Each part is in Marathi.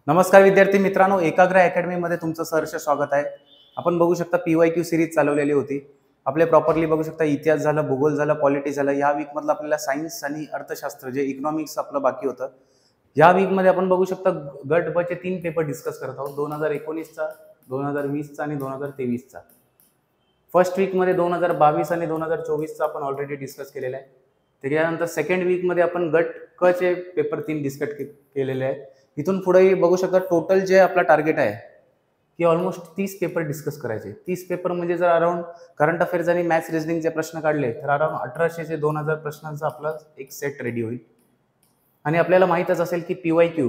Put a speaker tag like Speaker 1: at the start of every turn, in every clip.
Speaker 1: नमस्कार विद्यार्थी मित्रांनो, एकाग्र अकॅडमीमध्ये तुमचं सहर्ष स्वागत आहे. आपण बघू शकता PYQ सिरीज चालवलेली होती. आपले प्रॉपरली बघू शकता इतिहास झालं, भूगोल झालं, पॉलिटी झालं. या वीकमधलं आपल्याला सायन्स आणि अर्थशास्त्र जे इकॉनॉमिक्स आपलं बाकी होतं. या वीकमध्ये आपण बघू शकता गट ब चे 3 पेपर डिस्कस करत आहोत. 2019चा, 2020चा आणि 2023चा. फर्स्ट वीकमध्ये 2022 आणि 2024चा आपण ऑलरेडी डिस्कस केलेला आहे. त्याच्यानंतर सेकंड वीकमध्ये आपण गट क चे पेपर 3 डिस्कस केलेले आहेत. इथून पुढे बघू शकता टोटल जे आपला टार्गेट आहे की ऑलमोस्ट 30 पेपर डिस्कस करायचे. 30 पेपर म्हणजे जर अराउंड करंट अफेअर्स आणि मॅथ्स रिजनिंगचे प्रश्न काढले तर अराउंड 1800 ते 2000 प्रश्नांचा आपला एक सेट रेडी होईल. आणि आपल्याला माहीतच असेल की PYQ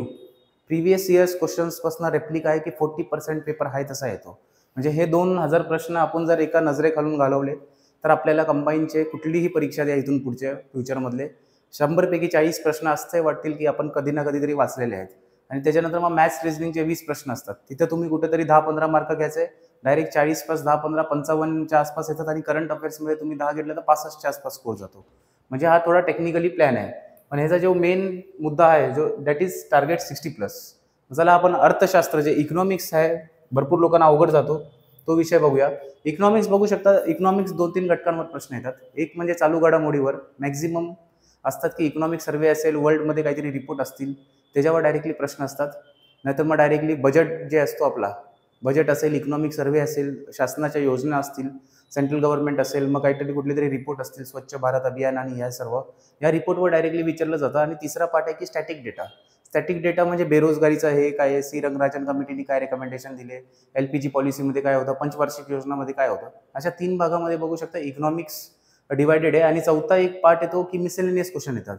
Speaker 1: प्रिव्हियस इयर्स क्वेश्चन्सपासून रेप्लिका आहे की 40% पेपर आहे तसा येतो. म्हणजे हे 2000 प्रश्न आपण जर एका नजरेखालून घालवले तर आपल्याला कंबाईनचे कुठलीही परीक्षा द्या इथून पुढच्या फ्युचरमधले 100 पैकी 40 प्रश्न असते वाटतील की आपण कधी ना कधीतरी वाचलेले आहेत. आणि त्याच्यानंतर मग मॅथ्स रिजनिंगचे 20 प्रश्न असतात. तिथे तुम्ही कुठेतरी 10-15 मार्क घ्यायचे. डायरेक्ट 40 प्लस 10-15 55च्या आसपास येतात. आणि करंट अफेअर्समध्ये तुम्ही 10 घेतलं तर 65च्या आसपास स्कोर जातो. म्हणजे हा थोडा टेक्निकली प्लॅन आहे. पण ह्याचा जो मेन मुद्दा आहे जो दॅट इज टार्गेट 60 प्लस. चला आपण अर्थशास्त्र जे इकॉनॉमिक्स आहे भरपूर लोकांना अवघड जातो तो विषय बघूया. इकॉनॉमिक्स बघू शकता. इकॉनॉमिक्स 2-3 घटकांवर प्रश्न येतात. एक म्हणजे चालू घडामोडीवर मॅक्झिमम असतात की इकॉनॉमिक सर्वे असेल, वर्ल्डमध्ये काहीतरी रिपोर्ट असतील त्याच्यावर डायरेक्टली प्रश्न असतात. नाहीतर मग डायरेक्टली बजेट जे असतो आपला बजेट असेल, इकॉनॉमिक सर्वे असेल, शासनाच्या योजना असतील, सेंट्रल गव्हर्नमेंट असेल, मग काहीतरी कुठले तरी रिपोर्ट असतील, स्वच्छ भारत अभियान आणि ह्या सर्व या रिपोर्टवर डायरेक्टली विचारलं जातं. आणि तिसरा पार्ट आहे की स्टॅटिक डेटा. स्टॅटिक डेटा म्हणजे बेरोजगारीचं हे काय आहे, सी रंगराजन कमिटीने काय रेकमेंडेशन दिले, LPG पॉलिसीमध्ये काय होतं, पंचवार्षिक योजनामध्ये काय होतं, अशा 3 भागामध्ये बघू शकता इकॉनॉमिक्स डिवायडेड आहे. आणि चौथा एक पार्ट येतो की मिसेलेनियस क्वेश्चन येतात.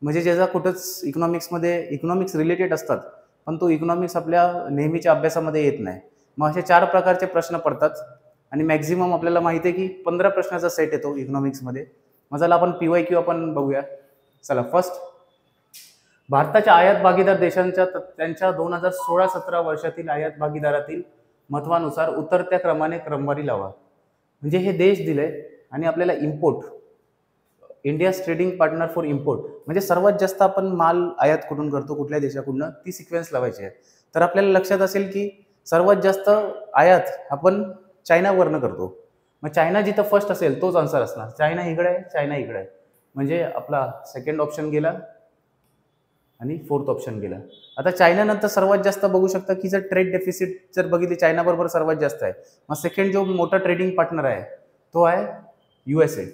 Speaker 1: म्हणजे ज्याचा कुठंच इकॉनॉमिक्समध्ये इकॉनॉमिक्स रिलेटेड असतात पण तो इकॉनॉमिक्स आपल्या नेहमीच्या अभ्यासामध्ये येत नाही. मग असे 4 प्रकारचे प्रश्न पडतात. आणि मॅक्झिमम आपल्याला माहिती आहे की 15 प्रश्नाचा सेट येतो इकॉनॉमिक्समध्ये. मग चला आपण PYQ आपण बघूया. चला फर्स्ट, भारताच्या आयात भागीदार देशांच्या त्यांच्या 2016-17 वर्षातील आयात भागीदारातील महत्वानुसार उतरत्या क्रमाने क्रमवारी लावा. म्हणजे हे देश दिले आणि आपल्याला import India trading partner for import म्हणजे सर्वात जास्त आपण माल आयात कुठून करतो, कुठल्या देशाकडून, ती सिक्वेन्स लावायची आहे. तर आपल्याला लक्षात असेल की सर्वात जास्त आयात आपण चायनावरनं करतो. मग चायना जिथं फर्स्ट असेल तोच आन्सर असणार. चायना इकडे आहे, चायना इकडे आहे. म्हणजे आपला सेकंड ऑप्शन गेला आणि फोर्थ ऑप्शन गेला. आता चायनानंतर सर्वात जास्त बघू शकता की जर ट्रेड डेफिसिट जर बघितली चायनाबरोबर सर्वात जास्त आहे. मग सेकंड जो मोठा ट्रेडिंग पार्टनर आहे तो आहे USA.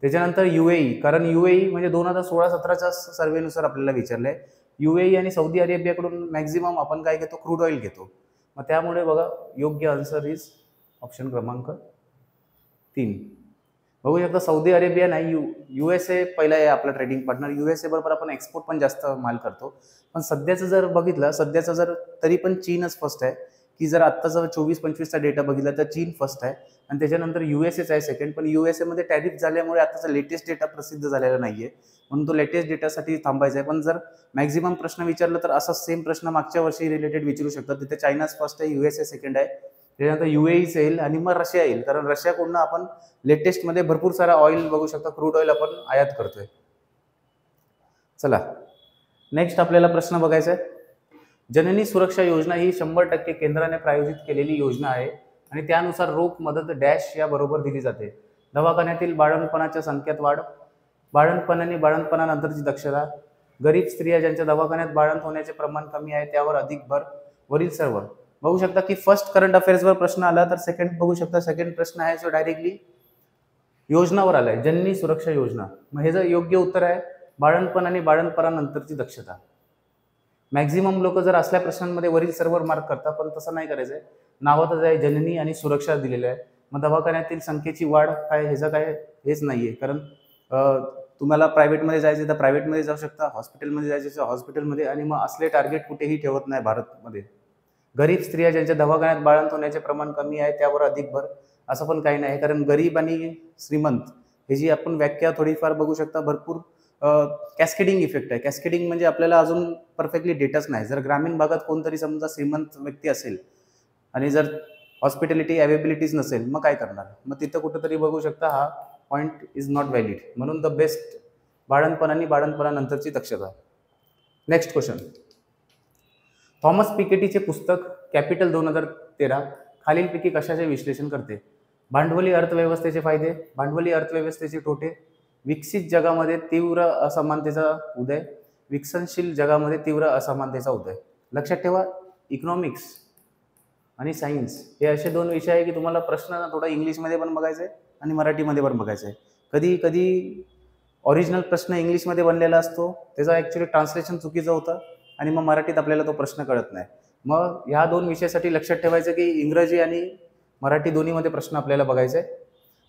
Speaker 1: त्याच्यानंतर UAE, कारण UAE म्हणजे 2016-17च्या सर्वेनुसार आपल्याला विचारलंय. UAE आणि सौदी अरेबियाकडून मॅक्झिमम आपण काय घेतो, क्रूड ऑइल घेतो. मग त्यामुळे बघा योग्य आन्सर इज ऑप्शन क्रमांक 3. बघू शकता सौदी अरेबिया नाही, USA पहिला आहे आपला ट्रेडिंग पार्टनर. USA बरोबर आपण एक्सपोर्ट पण जास्त माल करतो. पण सध्याचं जर बघितलं जर तरी पण चीनच फर्स्ट आहे. की जर आत्ताचा 24-25चा डेटा बघितला तर चीन फर्स्ट आहे. आणि त्याच्यानंतर USAच आहे सेकंड. पण USA मध्ये टॅरिफ झाल्यामुळे आताचा लेटेस्ट डेटा प्रसिद्ध झालेला नाहीये, म्हणून तो लेटेस्ट डेटासाठी थांबायचा आहे. पण जर मॅक्झिमम प्रश्न विचारलं तर असा सेम प्रश्न मागच्या वर्षी रिलेटेड विचारू शकतात. तिथे चायनाच फर्स्ट आहे, USA सेकंड आहे, त्याच्यानंतर UAE येईल आणि मग रशिया येईल. कारण रशियाकडून आपण लेटेस्टमध्ये भरपूर सारा ऑइल बघू शकता, क्रूड ऑइल आपण आयात करतोय. चला नेक्स्ट आपल्याला प्रश्न बघायचा आहे. जननी सुरक्षा योजना ही 100% केंद्राने प्रायोजित केलेली योजना आहे आणि त्यानुसार रोख मदत डॅश या बरोबर दिली जाते. दवाखान्यातील बाळंतपणाच्या संख्येत वाढ, बाळंतपण आणि बाळंतपणानंतरची दक्षता, गरीब स्त्रिया ज्यांच्या दवाखान्यात बाळंत होण्याचे प्रमाण कमी आहे त्यावर अधिक भर, वरील सर्व. बघू शकता की फर्स्ट करंट अफेअर्सवर प्रश्न आला तर सेकंड बघू शकता सेकंड प्रश्न आहे जो डायरेक्टली योजनावर आलाय, जननी सुरक्षा योजना. मग हे जर योग्य उत्तर आहे बाळंतपण आणि बाळंतपणानंतरची दक्षता. मॅक्झिमम लोक जर असल्या प्रश्नांमध्ये वरील सर्व मार्क करतात, पण तसं नाही करायचंय. नावातच आहे जननी आणि सुरक्षा दिलेलं आहे. मग दवाखान्यातील संख्येची वाढ काय ह्याचं काय हेच नाहीये. कारण तुम्हाला प्रायव्हेटमध्ये जायचं तर प्रायव्हेटमध्ये जाऊ शकता, हॉस्पिटलमध्ये जायचं हॉस्पिटलमध्ये. आणि मग असले टार्गेट कुठेही ठेवत नाही भारतमध्ये. गरीब स्त्रिया ज्यांच्या दवाखान्यात बाळंत होण्याचे प्रमाण कमी आहे त्यावर अधिक भर, असं पण काही नाही. कारण गरीब आणि श्रीमंत हे जी आपण व्याख्या थोडीफार बघू शकता, भरपूर कॅस्केडिंग इफेक्ट आहे. कॅस्केडिंग म्हणजे आपल्याला अजून परफेक्टली डेटाच नाही. जर ग्रामीण भागात कोणतरी समजा श्रीमंत व्यक्ती असेल आणि जर हॉस्पिटॅलिटी अवेबिलिटीज नसेल मग काय करणार. मग तिथं कुठंतरी बघू शकता हा पॉईंट इज नॉट व्हॅलिड. म्हणून द बेस्ट बाळंतपण आणि बाळंतपणानंतरची दक्षता. नेक्स्ट क्वेश्चन, थॉमस पिकेटीचे पुस्तक कॅपिटल 2013 खालीलपैकी कशाचे विश्लेषण करते? भांडवली अर्थव्यवस्थेचे फायदे, भांडवली अर्थव्यवस्थेचे तोटे, विकसित जगामध्ये तीव्र असमानतेचा उदय, विकसनशील जगामध्ये तीव्र असमानतेचा उदय. लक्षात ठेवा, इकॉनॉमिक्स आणि सायन्स हे असे दोन विषय आहे की तुम्हाला प्रश्न थोडा इंग्लिशमध्ये पण बघायचा आहे आणि मराठीमध्ये पण बघायचा आहे. कधी कधी ओरिजिनल प्रश्न इंग्लिशमध्ये बनलेला असतो, त्याचा ॲक्च्युली ट्रान्सलेशन चुकीचं होतं आणि मग मराठीत आपल्याला तो प्रश्न कळत नाही. मग ह्या दोन विषयासाठी लक्षात ठेवायचं की इंग्रजी आणि मराठी दोन्हीमध्ये प्रश्न आपल्याला बघायचा आहे.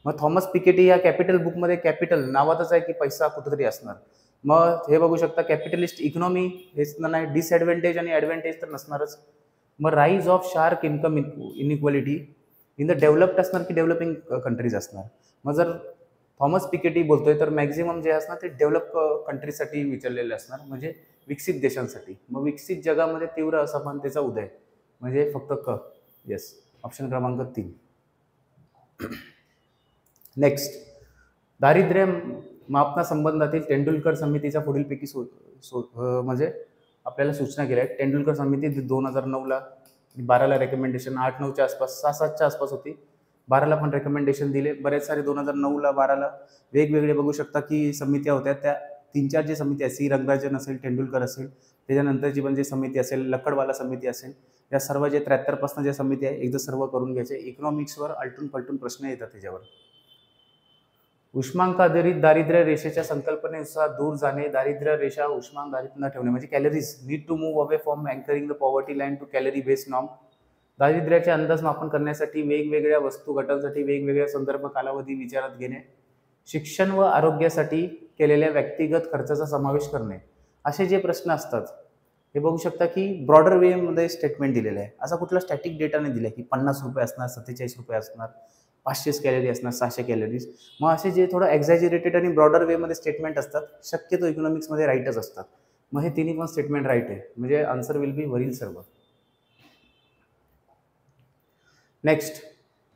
Speaker 1: मग थॉमस पिकेटी या कॅपिटल बुकमध्ये कॅपिटल नावातच आहे की पैसा कुठेतरी असणार. मग हे बघू शकता कॅपिटलिस्ट इकॉनॉमी हेच नाही, डिसएडव्हान्टेज आणि ॲडव्हान्टेज तर नसणारच. मग rise of shark income inequality in the developed असणार की डेव्हलपिंग कंट्रीज असणार. मग जर थॉमस पिकेटी बोलतोय तर मॅक्झिमम जे असणार ते डेव्हलप कंट्रीजसाठी विचारलेले असणार, म्हणजे विकसित देशांसाठी. मग विकसित जगामध्ये तीव्र असमानतेचा उदय म्हणजे फक्त क. येस, ऑप्शन क्रमांक 3. नेक्स्ट, दारिद्र्य मापना संबंधातील तेंडुलकर समितीच्या पुढीलपैकी म्हणजे आपल्याला सूचना केल्या आहेत. तेंडुलकर समिती 2009ला 12ला रेकमेंडेशन, 8-9च्या आसपास, 6-7च्या आसपास होती. 12ला पण रेकमेंडेशन दिले. बरेच सारे 2009ला 12ला वेगवेगळे बघू शकता की समित्या होत्या. त्या 3-4 जे समिती आहे, सी रंगराजन असेल, तेंडुलकर असेल, त्याच्यानंतरची पण जे समिती असेल, लकडवाला समिती असेल, या सर्व जे 73 पासून जे समिती आहे एकदा सर्व करून घ्यायचे. इकॉनॉमिक्सवर आलटून पलटून प्रश्न येतात त्याच्यावर. उष्मांकाधारित दारिद्र्य रेषेच्या संकल्पनेनुसार दूर जाणे, दारिद्र्य रेषा उष्मांकाधारित न ठेवणे म्हणजे calories need to move away from anchoring the poverty line to calorie based norm. दारिद्र्याचे अंदाज मापन करण्यासाठी वेगवेगळ्या वस्तू गटांसाठी वेगवेगळ्या संदर्भ कालावधी विचारात घेणे, शिक्षण व आरोग्यासाठी केलेल्या व्यक्तिगत खर्चाचा समावेश करणे, असे जे प्रश्न असतात हे बघू शकता की ब्रॉडर वेमध्ये स्टेटमेंट दिलेलं आहे. असा कुठला स्टॅटिक डेटा नाही दिला की 50 रुपये असणार, 47 रुपये असणार, 500 कॅलरी असणार, 600 कॅलरीज. मग असे जे थोडं एक्झॅजरेटेड आणि ब्रॉडर वेमध्ये स्टेटमेंट असतात शक्यतो इकॉनॉमिक्समध्ये राईटच असतात. मग हे तिन्ही पण स्टेटमेंट राईट आहे, म्हणजे आन्सर विल बी वरील सर्व. नेक्स्ट,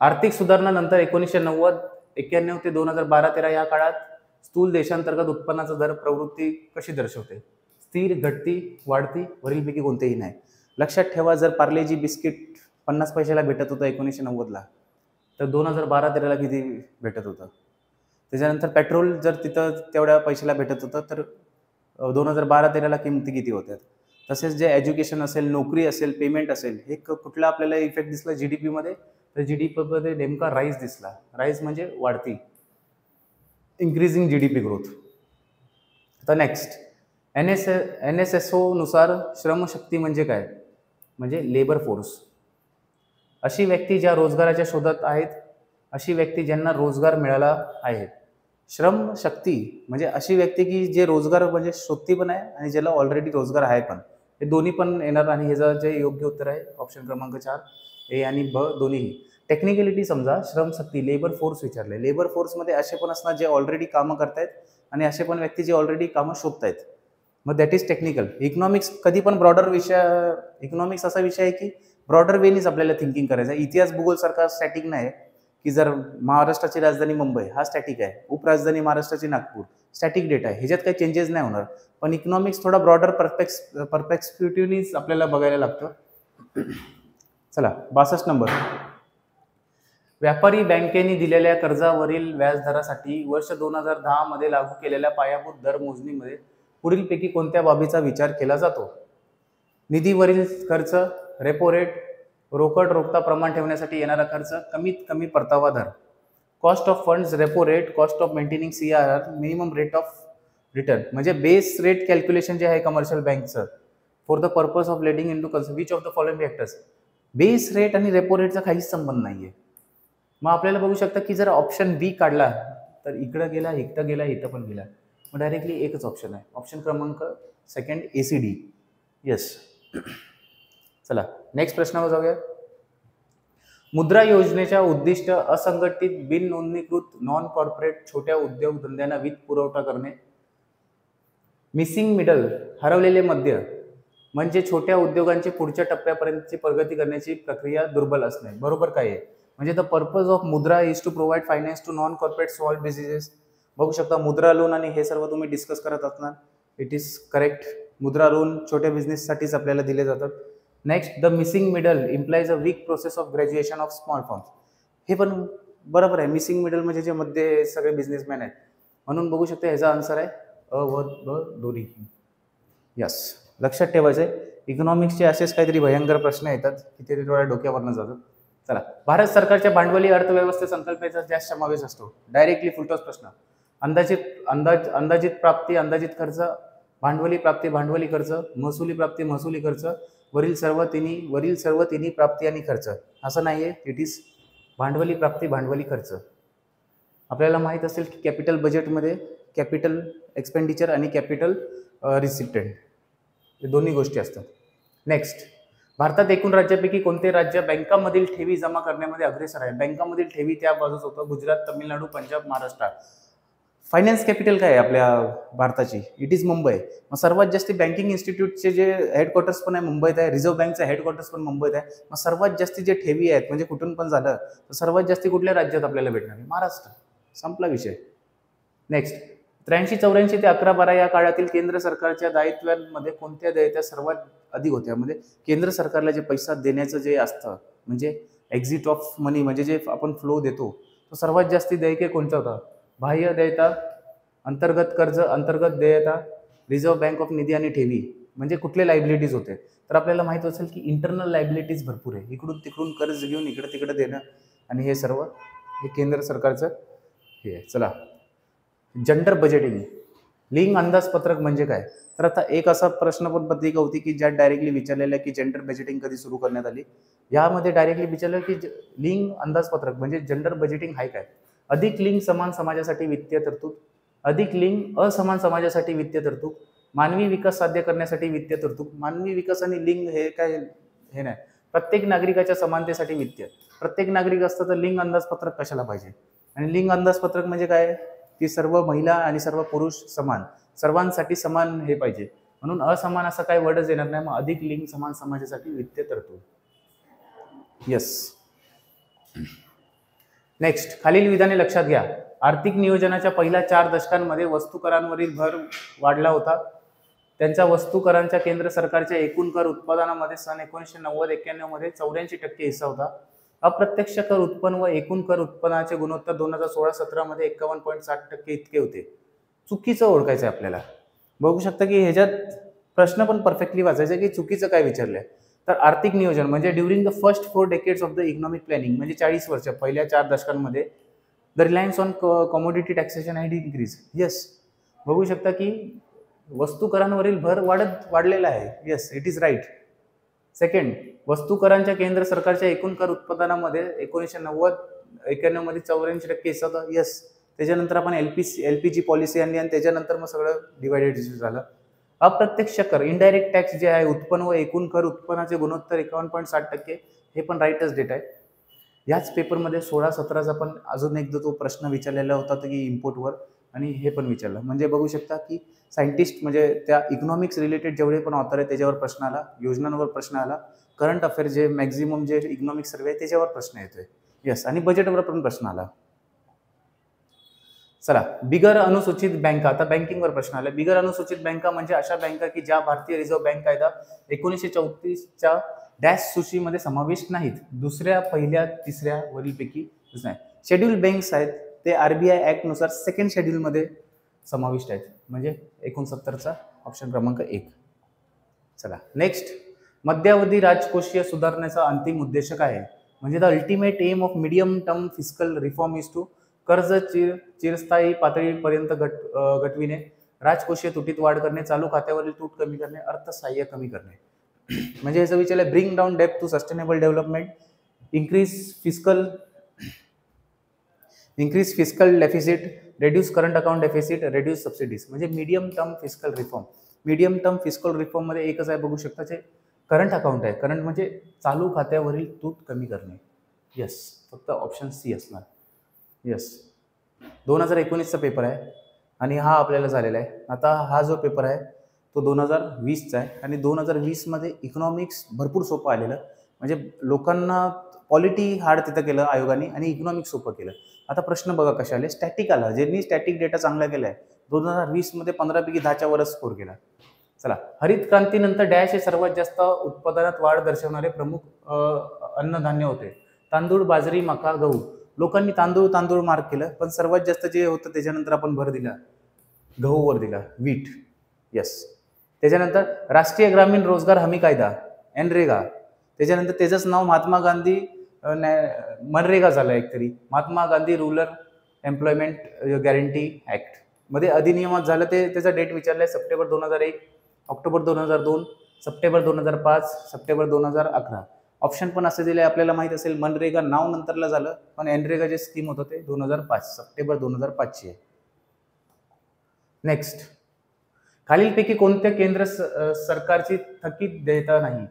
Speaker 1: आर्थिक सुधारणानंतर 1990-91 ते 2012-13 या काळात स्थूल देशांतर्गत उत्पन्नाचा दर प्रवृत्ती कशी दर्शवते? स्थिर, घटती, वाढती, वरीलपैकी कोणतेही नाही. लक्षात ठेवा, जर पार्लेजी बिस्किट 50 पैशाला भेटत होतं 1990ला, तर 2012-13ला किती भेटत होतं? त्याच्यानंतर पेट्रोल जर तिथं तेवढ्या पैशाला भेटत होतं तर 2012-13ला किमती किती होत्या? तसेच जे एज्युकेशन असेल, नोकरी असेल, पेमेंट असेल, हे कुठला आपल्याला इफेक्ट दिसला जीडीपीमध्ये? तर जीडीपीमध्ये नेमका राईज दिसला. राईज म्हणजे वाढती, इन्क्रीजिंग जीडीपी ग्रोथ. आता नेक्स्ट, NSSO नुसार श्रमशक्ती म्हणजे काय? म्हणजे लेबर फोर्स. अशी व्यक्ती ज्या रोजगाराच्या शोधात आहेत, अशी व्यक्ती ज्यांना रोजगार मिळाला आहे. श्रमशक्ती म्हणजे अशी व्यक्ती की जे रोजगार म्हणजे शोधती पण आहे आणि ज्याला ऑलरेडी रोजगार आहे पण. हे दोन्ही पण येणार आणि ह्याचं जे योग्य उत्तर आहे ऑप्शन क्रमांक 4 ए आणि ब दोन्हीही. टेक्निकॅलिटी समजा, श्रमशक्ती लेबर फोर्स विचारले. लेबर फोर्समध्ये असे पण असणार जे ऑलरेडी कामं करतायत आणि असे पण व्यक्ती जे ऑलरेडी कामं शोधतायत. मग दॅट इज टेक्निकल. इकॉनॉमिक्स कधी पण ब्रॉडर विषय, इकॉनॉमिक्स असा विषय आहे की ब्रॉडर वेनीच आपल्याला थिंकिंग करायचं आहे. इतिहास भूगोल सारखा स्टॅटिक नाही की जर महाराष्ट्राची राजधानी मुंबई हा स्टॅटिक आहे, उपराजधानी महाराष्ट्राची नागपूर स्टॅटिक डेटा आहे, ह्याच्यात काही चेंजेस नाही होणार. पण इकॉनॉमिक्स थोडा ब्रॉडर परस्पेक्टिव्हनीच आपल्याला बघायला लागतं. चला 62 नंबर, व्यापारी बँकेने दिलेल्या कर्जावरील व्याजदरासाठी वर्ष 2010 मध्ये लागू केलेल्या पायाभूत दर मोजणीमध्ये पुढीलपैकी कोणत्या बाबीचा विचार केला जातो? निधीवरील खर्च, रेपो रेट, रोकड रोखता प्रमाण ठेवण्यासाठी येणारा खर्च, कमीत कमी परतावा दर, cost of funds, repo rate, cost of maintaining CRR, minimum rate of return. म्हणजे बेस रेट कॅल्क्युलेशन जे आहे कमर्शियल बँकचं for the purpose of lending into which of the following factors. Base rate आणि रेपो रेटचा काहीच संबंध नाहीये. मग आपल्याला बघू शकता की जर ऑप्शन बी काढला तर इकडं गेला, इकडं गेला, इथं पण गेला. मग डायरेक्टली एकच ऑप्शन आहे, ऑप्शन क्रमांक 2 ACD. येस. चला नेक्स्ट प्रश्नावर जाऊया. मुद्रा योजनेच्या उद्दिष्ट असंघटित, बिन नोंदणीकृत, नॉन कॉर्पोरेट छोट्या उद्योगधंद्यांना वित्त पुरवठा करणे. मिसिंग मिडल, हरवलेले मध्य म्हणजे छोट्या उद्योगांची पुढच्या टप्प्यापर्यंतची प्रगती करण्याची प्रक्रिया दुर्बल असणे. बरोबर काय आहे? म्हणजे the purpose of Mudra is to provide finance to non corporate small businesses. बघू शकता मुद्रा लोन आणि हे सर्व तुम्ही डिस्कस करत असणार. It is correct. मुद्रा लोन छोट्या बिझनेससाठीच आपल्याला दिले जातात. Next, the missing middle implies a week process of graduation of small firms. हे पण बरोबर आहे. मिसिंग मिडल म्हणजे जे मध्ये सगळे बिझनेसमॅन आहेत, म्हणून बघू शकता ह्याचा आन्सर आहे अ व ब दोन्ही. यस, लक्षात ठेवायचं आहे. इकॉनॉमिक्सचे असेच काहीतरी भयंकर प्रश्न येतात की ते थोड्या डोक्यावरनं जातात. चला, भारत सरकारच्या भांडवली अर्थव्यवस्थे संकल्पनेचा जास्त समावेश असतो. डायरेक्टली फुलटॉस प्रश्न. अंदाजित प्राप्ती, अंदाजित खर्च, भांडवली प्राप्ती, भांडवली खर्च, महसुली प्राप्ती, महसुली खर्च, वरील सर्व तिन्ही प्राप्ती आणि खर्च. असं नाहीये, इट इज भांडवली प्राप्ती, भांडवली खर्च. आपल्याला माहित असेल की कॅपिटल बजेटमध्ये कॅपिटल एक्सपेंडिचर आणि कॅपिटल रिसिप्टेंट हे दोन्ही गोष्टी असतात. नेक्स्ट, भारतात एकूण राज्यापैकी कोणते राज्य बँकांमधील ठेवी जमा करण्यामध्ये अग्रेसर आहे? बँकांमधील ठेवी त्या बाजूच होतं, गुजरात, तामिळनाडू, पंजाब, महाराष्ट्र. फायनान्स कॅपिटल काय आहे आपल्या भारताची? It is Mumbai. मग सर्वात जास्ती बँकिंग इन्स्टिट्यूटचे जे हेडक्वार्टर्स पण आहे मुंबईत आहे, रिझर्व्ह बँकचा हेडक्वार्टर्स पण मुंबईत आहे. मग सर्वात जास्ती जे ठेवी आहेत म्हणजे कुठून पण झालं तर सर्वात जास्ती कुठल्या राज्यात आपल्याला भेटणार आहे? महाराष्ट्र. संपला विषय. नेक्स्ट, 83-84 ते 11-12 या काळातील केंद्र सरकारच्या दायित्वांमध्ये कोणत्या देयता सर्वात अधिक होत्या? म्हणजे केंद्र सरकारला जे पैसा देण्याचं जे असतं म्हणजे एक्झिट ऑफ मनी म्हणजे जे आपण फ्लो देतो तो सर्वात जास्ती देयके कोणता होता? बाह्य देयता, अंतर्गत कर्ज, अंतर्गत देयता, रिझर्व्ह बँक ऑफ निधी आणि ठेवी. म्हणजे कुठले लायबिलिटीज होते? तर आपल्याला माहित असेल की इंटरनल लायबिलिटीज भरपूर आहे. इकडून तिकडून कर्ज घेऊन इकडे तिकडे देणं आणि हे सर्व हे केंद्र सरकारचं हे आहे. चला, जेंडर बजेटिंग, लिंग अंदाजपत्रक म्हणजे काय? तर आता एक असा प्रश्नपत्र पत्रिका होती की ज्यात डायरेक्टली विचारलेलं आहे की जेंडर बजेटिंग कधी सुरू करण्यात आली. यामध्ये डायरेक्टली विचारलं की लिंग अंदाजपत्रक म्हणजे जेंडर बजेटिंग आहे काय? अधिक लिंग समान समाजासाठी वित्तीय तरतूद, अधिक लिंग असमान समाजासाठी वित्तीय तरतूद, मानवी विकास साध्य करण्यासाठी वित्तीय तरतूद. मानवी विकास आणि लिंग हे काय हे नाही. प्रत्येक नागरिकाच्या समानतेसाठी वित्तीय. प्रत्येक नागरिक असतं तर लिंग अंदाजपत्रक कशाला पाहिजे? आणि लिंग अंदाजपत्रक म्हणजे काय की सर्व महिला आणि सर्व पुरुष समान, सर्वांसाठी समान हे पाहिजे. म्हणून असमान असं काही वर्डच येणार नाही. मग अधिक लिंग समान समाजासाठी वित्तीय तरतूद. यस. नेक्स्ट, खालील विधाने लक्षात घ्या. आर्थिक नियोजनाच्या पहिल्या 4 दशकांमध्ये वस्तू करांवरील भर वाढला होता. त्यांच्या वस्तू करांच्या केंद्र सरकारच्या एकूण कर उत्पादनामध्ये सन 1990-91 मध्ये 84% हिस्सा होता. अप्रत्यक्ष कर उत्पन्न व एकूण कर उत्पन्नाचे गुणोत्तर 2016-17 मध्ये 51.60% इतके होते. चुकीचं ओळखायचं आहे आपल्याला. बघू शकता की ह्याच्यात प्रश्न पण परफेक्टली वाचायचा की चुकीचं काय विचारलंय. तर आर्थिक नियोजन म्हणजे during the first 4 decades of the economic planning म्हणजे 40 वर्ष पहिल्या 4 दशकांमध्ये the reliance on commodity taxation had increase. Yes, बघू शकता की वस्तू करांवरील भर वाढलेला आहे. Yes, it is right. Second, वस्तू करांच्या केंद्र सरकारच्या एकूण कर उत्पादनामध्ये 1990-91 मध्ये 84% हिस्सा होता. येस, त्याच्यानंतर आपण एलपीजी पॉलिसी आणली आणि त्याच्यानंतर मग सगळं डिवायडेड झालं. अप्रत्यक्ष कर इनडायरेक्ट टॅक्स जे आहे उत्पन्न व एकूण कर उत्पन्नाचे गुणोत्तर 51.60% हे पण राईटच डेट आहे. याच पेपरमध्ये 16-17चा पण अजून एकदा तो प्रश्न विचारलेला होता की इम्पोर्टवर आणि हे पण विचारलं. म्हणजे बघू शकता की सायंटिस्ट म्हणजे त्या इकॉनॉमिक्स रिलेटेड जेवढे पण ऑथर आहे त्याच्यावर प्रश्न आला, योजनांवर प्रश्न आला, करंट अफेअर जे मॅक्झिमम जे इकॉनॉमिक सर्वे आहे त्याच्यावर प्रश्न येतोय. यस, आणि बजेटवर पण प्रश्न आला. चला, बिगर अनुसूचित बँका. आता बँकिंगवर प्रश्न आला. बिगर अनुसूचित बँका म्हणजे अशा बँका की ज्या भारतीय रिझर्व्ह बँक कायदा 1934च्या डॅश सूचीमध्ये समाविष्ट नाहीत. दुसऱ्या, पहिल्या, तिसऱ्या वरीलपैकी नाही. शेड्यूल बँक्स आहेत ते आरबीआय ऍक्ट नुसार सेकंड शेड्यूल मध्ये समाविष्ट आहेत म्हणजे 69चा ऑप्शन क्रमांक 1. चला, नेक्स्ट, मध्यावधी राजकोषीय सुधारणेचा अंतिम उद्देश काय आहे? म्हणजे the ultimate aim of medium term fiscal reform is to कर्ज चिरस्थायी पातळीपर्यंत घटविणे, राजकोषीय तुटीत वाढ करणे, चालू खात्यावरील तूट कमी करणे, अर्थसहाय्य कमी करणे. म्हणजे याचं विचारलं ब्रिंग डाऊन डेप्ट to sustainable development, increase fiscal deficit, reduce current account deficit, reduce subsidies. म्हणजे medium term fiscal reform. Medium term fiscal reform मध्ये एकच आहे बघू शकता जे करंट अकाउंट आहे. करंट म्हणजे चालू खात्यावरील तूट कमी करणे. यस, फक्त ऑप्शन सी असणार. यस, 2019चा पेपर आहे आणि हा आपल्याला झालेला आहे. आता हा जो पेपर आहे तो 2020चा आहे आणि 2020 मध्ये इकॉनॉमिक्स भरपूर सोपं आलेलं. म्हणजे लोकांना पॉलिटी हार्ड तिथं केलं आयोगाने आणि इकॉनॉमिक्स सोपं केलं. आता प्रश्न बघा कशा आले. स्टॅटिक आला. ज्यांनी स्टॅटिक डेटा चांगला केलाय 2020 मध्ये 15 पैकी 10च्या वरच स्कोर केला. चला, हरित क्रांतीनंतर डॅश हे सर्वात जास्त उत्पादनात वाढ दर्शवणारे प्रमुख अन्नधान्य होते. तांदूळ, बाजरी, मका, गहू. लोकांनी तांदूळ मार्क केलं, पण सर्वात जास्त जे होतं त्याच्यानंतर आपण भर दिला गहूवर दिला, वीट. यस. त्याच्यानंतर राष्ट्रीय ग्रामीण रोजगार हमी कायदा, एनरेगा. त्याच्यानंतर त्याचंच नाव महात्मा गांधी मनरेगा झालं एक तरी, Mahatma Gandhi rural employment guarantee act मध्ये अधिनियमात झालं. त्याचा डेट विचारलाय September 2001, October 2002, September 2005, September 2011. Option पण असे दिले, आपल्याला माहित असेल मनरेगा नाव नंतरला झालं, पण एनरेगा जे स्कीम होतं ते 2005, सप्टेंबर 2005 ची. नेक्स्ट, खालीलपैकी कोणत्या केंद्र सरकारची थकीत देयता नाही?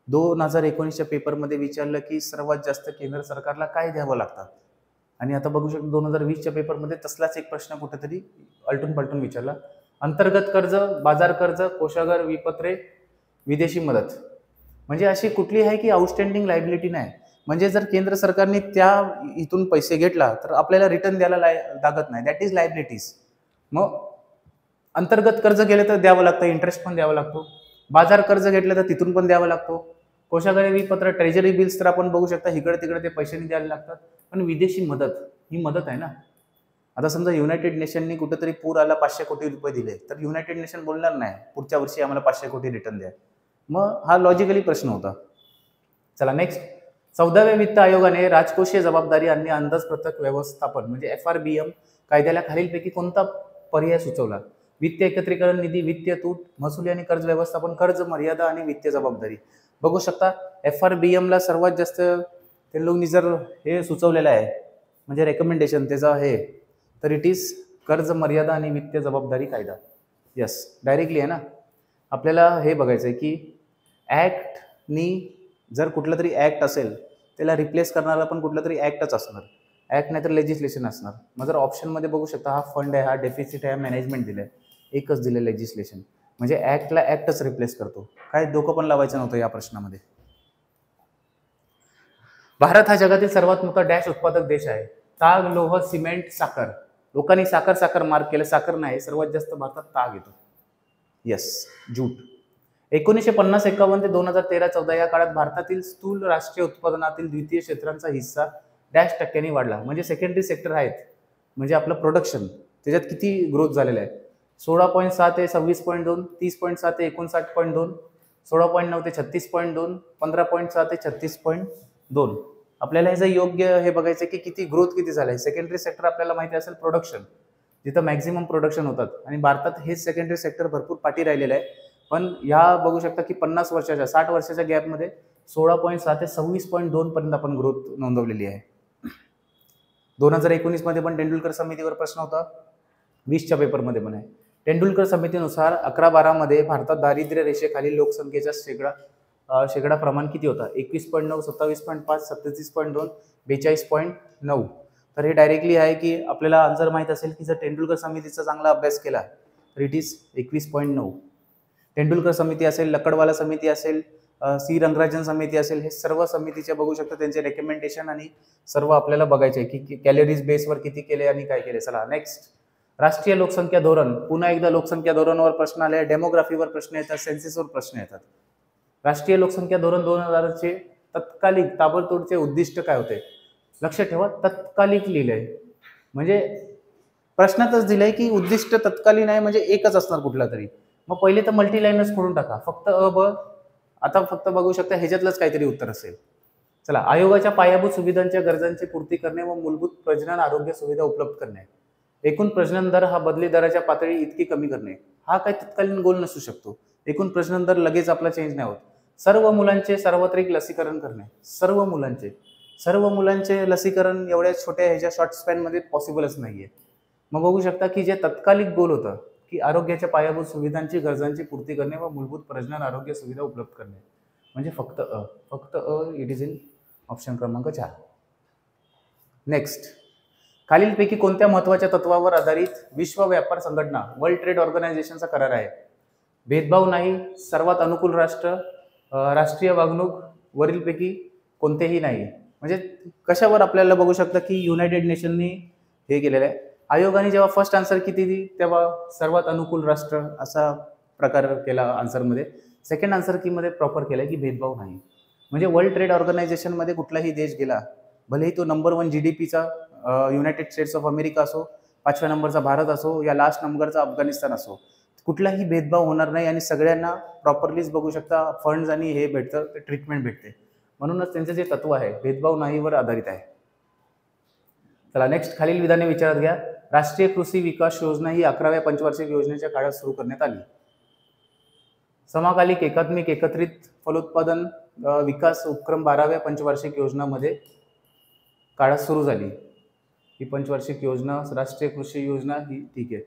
Speaker 1: 2019च्या पेपरमध्ये विचारलं की सर्वात जास्त केंद्र सरकारला काय द्यावं लागतात, आणि आता बघू शकतो 2020च्या पेपरमध्ये तसलाच एक प्रश्न कुठेतरी अलटून पलटून विचारला. अंतर्गत कर्ज, बाजार कर्ज, कोषागार विपत्रे, विदेशी मदत. म्हणजे अशी कुठली आहे की आउटस्टँडिंग लायबिलिटी नाही. म्हणजे जर केंद्र सरकारने त्या इथून पैसे घेतला तर आपल्याला रिटर्न द्यायला लागत नाही, दॅट इज लायबिलिटीज. मग अंतर्गत कर्ज गेलं तर द्यावं लागतं, इंटरेस्ट पण द्यावा लागतो. बाजार कर्ज घेतलं तर तिथून पण द्यावं लागतो. कोषागारी विपत्र, ट्रेजरी बिल्स तर आपण बघू शकता इकडे तिकडे ते पैशाने द्यायला लागतात. पण विदेशी मदत ही मदत आहे ना. आता समजा युनायटेड नेशननी कुठेतरी पूर आला, 500 कोटी रुपये दिले, तर युनायटेड नेशन बोलणार नाही पुढच्या वर्षी आम्हाला 500 कोटी रिटर्न द्या. मग हा लॉजिकली प्रश्न होता. चला नेक्स्ट, 14व्या वित्त आयोगाने राजकोषीय जबाबदारी आणि अंदाजपत्रक व्यवस्थापन म्हणजे FRBM कायद्याला खालीलपैकी कोणता पर्याय सुचवला? वित्तीय एकत्रीकरण निधी, वित्तीय तूट, महसुली आणि कर्ज व्यवस्थापन, कर्ज मर्यादा आणि वित्तीय जबाबदारी. बघू शकता FRBM ला सर्वात जास्त ते लोकांनी जर हे सुचवलेलं आहे म्हणजे रेकमेंडेशन त्याचा आहे, तर इट इज कर्ज मर्यादा आणि वित्तीय जबाबदारी कायदा. यस, डायरेक्टली आहे ना. आपल्याला हे बघायचं आहे की ऍक्टनी जर कुठलं तरी ऍक्ट असेल त्याला रिप्लेस करणारा पण कुठलं तरी ऍक्टच असणार, ऍक्ट नाही तर लेजिस्लेशन असणार. मग जर ऑप्शनमध्ये बघू शकता हा फंड आहे, हा डेफिसिट आहे, मॅनेजमेंट दिलंय, एकच दिलं लेजिस्लेशन. म्हणजे ऍक्टला ऍक्टच रिप्लेस करतो. काय डोकं पण लावायचं नव्हतं या प्रश्नामध्ये. भारत हा जगातील सर्वात मोठा डॅश उत्पादक देश आहे. ताग, लोह, सिमेंट, साखर. लोकांनी साखर मार्क केलं, साखर नाही, सर्वात जास्त भारतात ताग येतो. Yes, jute. 1950-51 ते 2013-14 या काळात भारतातील स्थूल राष्ट्रीय उत्पादनातील द्वितीय क्षेत्रांचा हिस्सा डॅश टक्क्यांनी वाढला. म्हणजे सेकंडरी सेक्टर आहेत, म्हणजे आपलं प्रोडक्शन, त्याच्यात किती ग्रोथ झालेला आहे. 16.7 ते 26.2, 30.7 ते 59.2, 16.9 ते 36.2, 15.6 ते 36.2. आपल्याला हे जर योग्य हे बघायचं की किती ग्रोथ किती झालंय. सेकंडरी सेक्टर आपल्याला माहिती असेल प्रोडक्शन, जिथं मॅक्झिमम प्रोडक्शन होतात, आणि भारतात हेच सेकंडरी सेक्टर भरपूर पाठी राहिलेलं आहे. पण ह्या बघू शकता की 50 वर्षाच्या 60 वर्षाच्या गॅपमध्ये 16.6 ते 26.2 पर्यंत आपण ग्रोथ नोंदवलेली आहे. 2019 मध्ये पण तेंडुलकर समितीवर प्रश्न होता, 20च्या पेपरमध्ये पण आहे. तेंडुलकर समितीनुसार 11-12 मध्ये भारतात दारिद्र्य रेषेखालील लोकसंख्येचा शेकडा प्रमाण किती होता? 21.9, 27.5, 37.2, 42.9. तर हे डायरेक्टली आहे की आपल्याला आन्सर माहित असेल की जर तेंडुलकर समितीचा चांगला अभ्यास केला तर इट इज 21.9. तेंडुलकर समिती असेल, लकडवाला समिती असेल, सी रंगराजन समिती असेल, हे सर्व समितीचे बघू शकता त्यांचे रेकमेंडेशन आणि सर्व आपल्याला बघायचे की कॅलरीज बेसवर किती केले आणि काय केले. चला नेक्स्ट, राष्ट्रीय लोकसंख्या धोरण. पुन्हा एकदा लोकसंख्या धोरणावर प्रश्न आले, डेमोग्राफीवर प्रश्न येतात, सेन्सिसवर प्रश्न येतात. राष्ट्रीय लोकसंख्या धोरण 2000चे तत्कालिक ताबडतोबचे उद्दिष्ट काय होते? लक्षात ठेवा, तत्कालिक लिहिलंय, म्हणजे प्रश्नातच दिलंय की उद्दिष्ट तत्कालीन आहे, म्हणजे एकच असणार कुठला तरी. मग पहिले तर मल्टीलाईनच खोडून टाका, फक्त आता फक्त बघू शकता ह्याच्यातलंच काहीतरी उत्तर असेल. चला, आयोगाच्या पायाभूत सुविधांच्या गरजांची पूर्ती करणे व मूलभूत प्रजनन आरोग्य सुविधा उपलब्ध करणे. एकूण प्रजनन दर हा बदली दराच्या पातळी इतकी कमी करणे. हा काही तत्कालीन गोल नसू शकतो. एकूण प्रजनन दर लगेच आपला चेंज नाही होत. सर्व मुलांचे सार्वत्रिक लसीकरण करणे. सर्व मुलांचे लसीकरण एवढ्या छोट्या ह्याच्या शॉर्ट स्पॅनमध्ये पॉसिबलच नाहीये. मग बघू शकता की जे तत्कालिक गोल होतं की आरोग्याच्या पायाभूत सुविधांची गरजांची पूर्ती करणे व मूलभूत प्रजनन आरोग्य सुविधा उपलब्ध करणे, म्हणजे फक्त इट इज इन ऑप्शन क्रमांक 4. नेक्स्ट, खालीलपैकी कोणत्या महत्वाच्या तत्वावर आधारित विश्व व्यापार संघटना वर्ल्ड ट्रेड ऑर्गनायझेशनचा करार आहे? भेदभाव नाही, सर्वात अनुकूल राष्ट्र, राष्ट्रीय वागणूक, वरीलपैकी कोणतेही नाही. म्हणजे कशावर आपल्याला बघू शकता की युनायटेड नेशननी हे केलेलं आहे. आयोगाने जेव्हा फर्स्ट आन्सर किती दिली तेव्हा सर्वात अनुकूल राष्ट्र असा प्रकार केला आन्सरमध्ये. सेकंड आन्सर कीमध्ये प्रॉपर केलं की भेदभाव नाही. म्हणजे वर्ल्ड ट्रेड ऑर्गनायझेशनमध्ये कुठलाही देश गेला, भलेही तो नंबर 1 GDPचा युनायटेड स्टेट्स ऑफ अमेरिका असो, 5व्या नंबरचा भारत असो, या लास्ट नंबरचा अफगाणिस्तान असो, कुठलाही भेदभाव होणार नाही आणि सगळ्यांना प्रॉपरलीच बघू शकता फंड्स आणि हे भेटतं, ट्रीटमेंट भेटते. म्हणूनच त्यांचं जे तत्व आहे भेदभाव नाहीवर आधारित आहे. चला नेक्स्ट खालील विधाने विचारात घ्या. राष्ट्रीय कृषी विकास योजना ही 11व्या पंचवार्षिक योजनेच्या काळात सुरू करण्यात आली. समकालिक एकात्मिक एकत्रित फलोत्पादन विकास उपक्रम 12व्या पंचवार्षिक योजनामध्ये काळात सुरू झाली. ही पंचवार्षिक योजना राष्ट्रीय कृषी योजना ही ठीक आहे.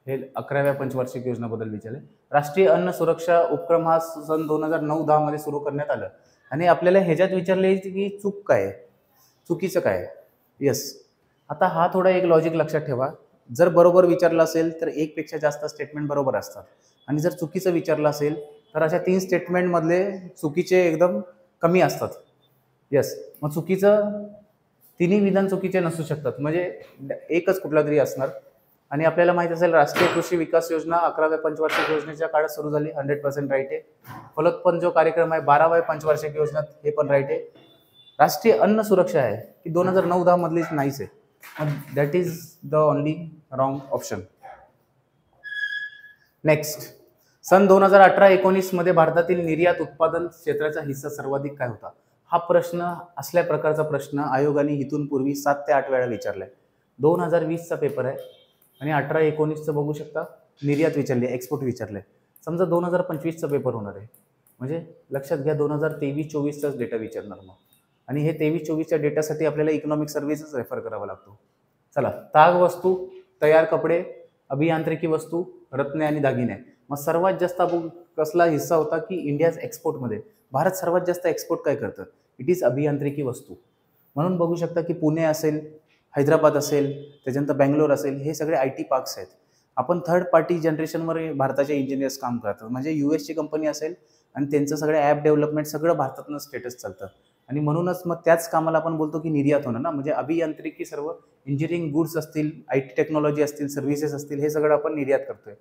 Speaker 1: हे 11व्या पंचवार्षिक योजनेबद्दल विचारले. राष्ट्रीय अन्न सुरक्षा उपक्रम हा सन 2009-10 मध्ये सुरू करण्यात आला. आणि आपल्याला ह्याच्यात विचारले की चूक काय, चुकीचं काय. येस, आता हा थोडा एक लॉजिक लक्षात ठेवा. जर बरोबर विचारलं असेल तर एकपेक्षा जास्त स्टेटमेंट बरोबर असतात आणि जर चुकीचं विचारलं असेल तर अशा 3 स्टेटमेंटमधले चुकीचे एकदम कमी असतात. येस, मग चुकीचं तिन्ही विधान चुकीचे नसू शकतात, म्हणजे एकच कुठला तरी असणार. आणि आपल्याला माहित असेल राष्ट्रीय कृषी विकास योजना 11व्या पंचवार्षिक योजनेच्या काळात सुरू झाली, 100% राईट आहे. फलोत्पन्न जो कार्यक्रम आहे 12व्या पंचवार्षिक योजनेत, हे पण राईट आहे. राष्ट्रीय अन्न सुरक्षा आहे की 2009-10 मधलीच नाहीच आहे. That is the only wrong option. Next, सन 2018-19 मध्ये भारतातील निर्यात उत्पादन क्षेत्राचा हिस्सा सर्वाधिक काय होता? हा प्रश्न असल्या प्रकारचा प्रश्न आयोगाने इथून पूर्वी 7 ते 8 वेळा विचारलाय. 2020चा पेपर आहे आणि 18-19चं बघू शकता निर्यात विचारली, एक्सपोर्ट विचारले. समजा 2025चा पेपर होणार आहे, म्हणजे लक्षात घ्या 2023-24चाच डेटा विचारणार मग. आणि हे 23-24च्या डेटासाठी आपल्याला इकॉनॉमिक सर्व्हिसेस रेफर करावा लागतो. चला, ताग वस्तू, तयार कपडे, अभियांत्रिकी वस्तू, रत्ने आणि दागिने. मग सर्वात जास्त कसला हिस्सा होता की इंडियाज एक्सपोर्टमध्ये भारत सर्वात जास्त एक्सपोर्ट काय करतं? इट इज अभियांत्रिकी वस्तू. म्हणून बघू शकता की पुणे असेल, हैदराबाद असेल, त्याच्यानंतर बँगलोर असेल, हे सगळे IT पार्क्स आहेत. आपण थर्ड पार्टी जनरेशनवर भारताचे इंजिनियर्स काम करतात. म्हणजे US ची कंपनी असेल आणि त्यांचं सगळं ॲप डेव्हलपमेंट सगळं भारतातनं स्टेटस चालतं. आणि म्हणूनच मग त्याच कामाला आपण बोलतो की निर्यात होणं ना. म्हणजे अभियांत्रिकी सर्व इंजिनिअरिंग गुड्स असतील, IT टेक्नॉलॉजी असतील, सर्व्हिसेस असतील, हे सगळं आपण निर्यात करतोय.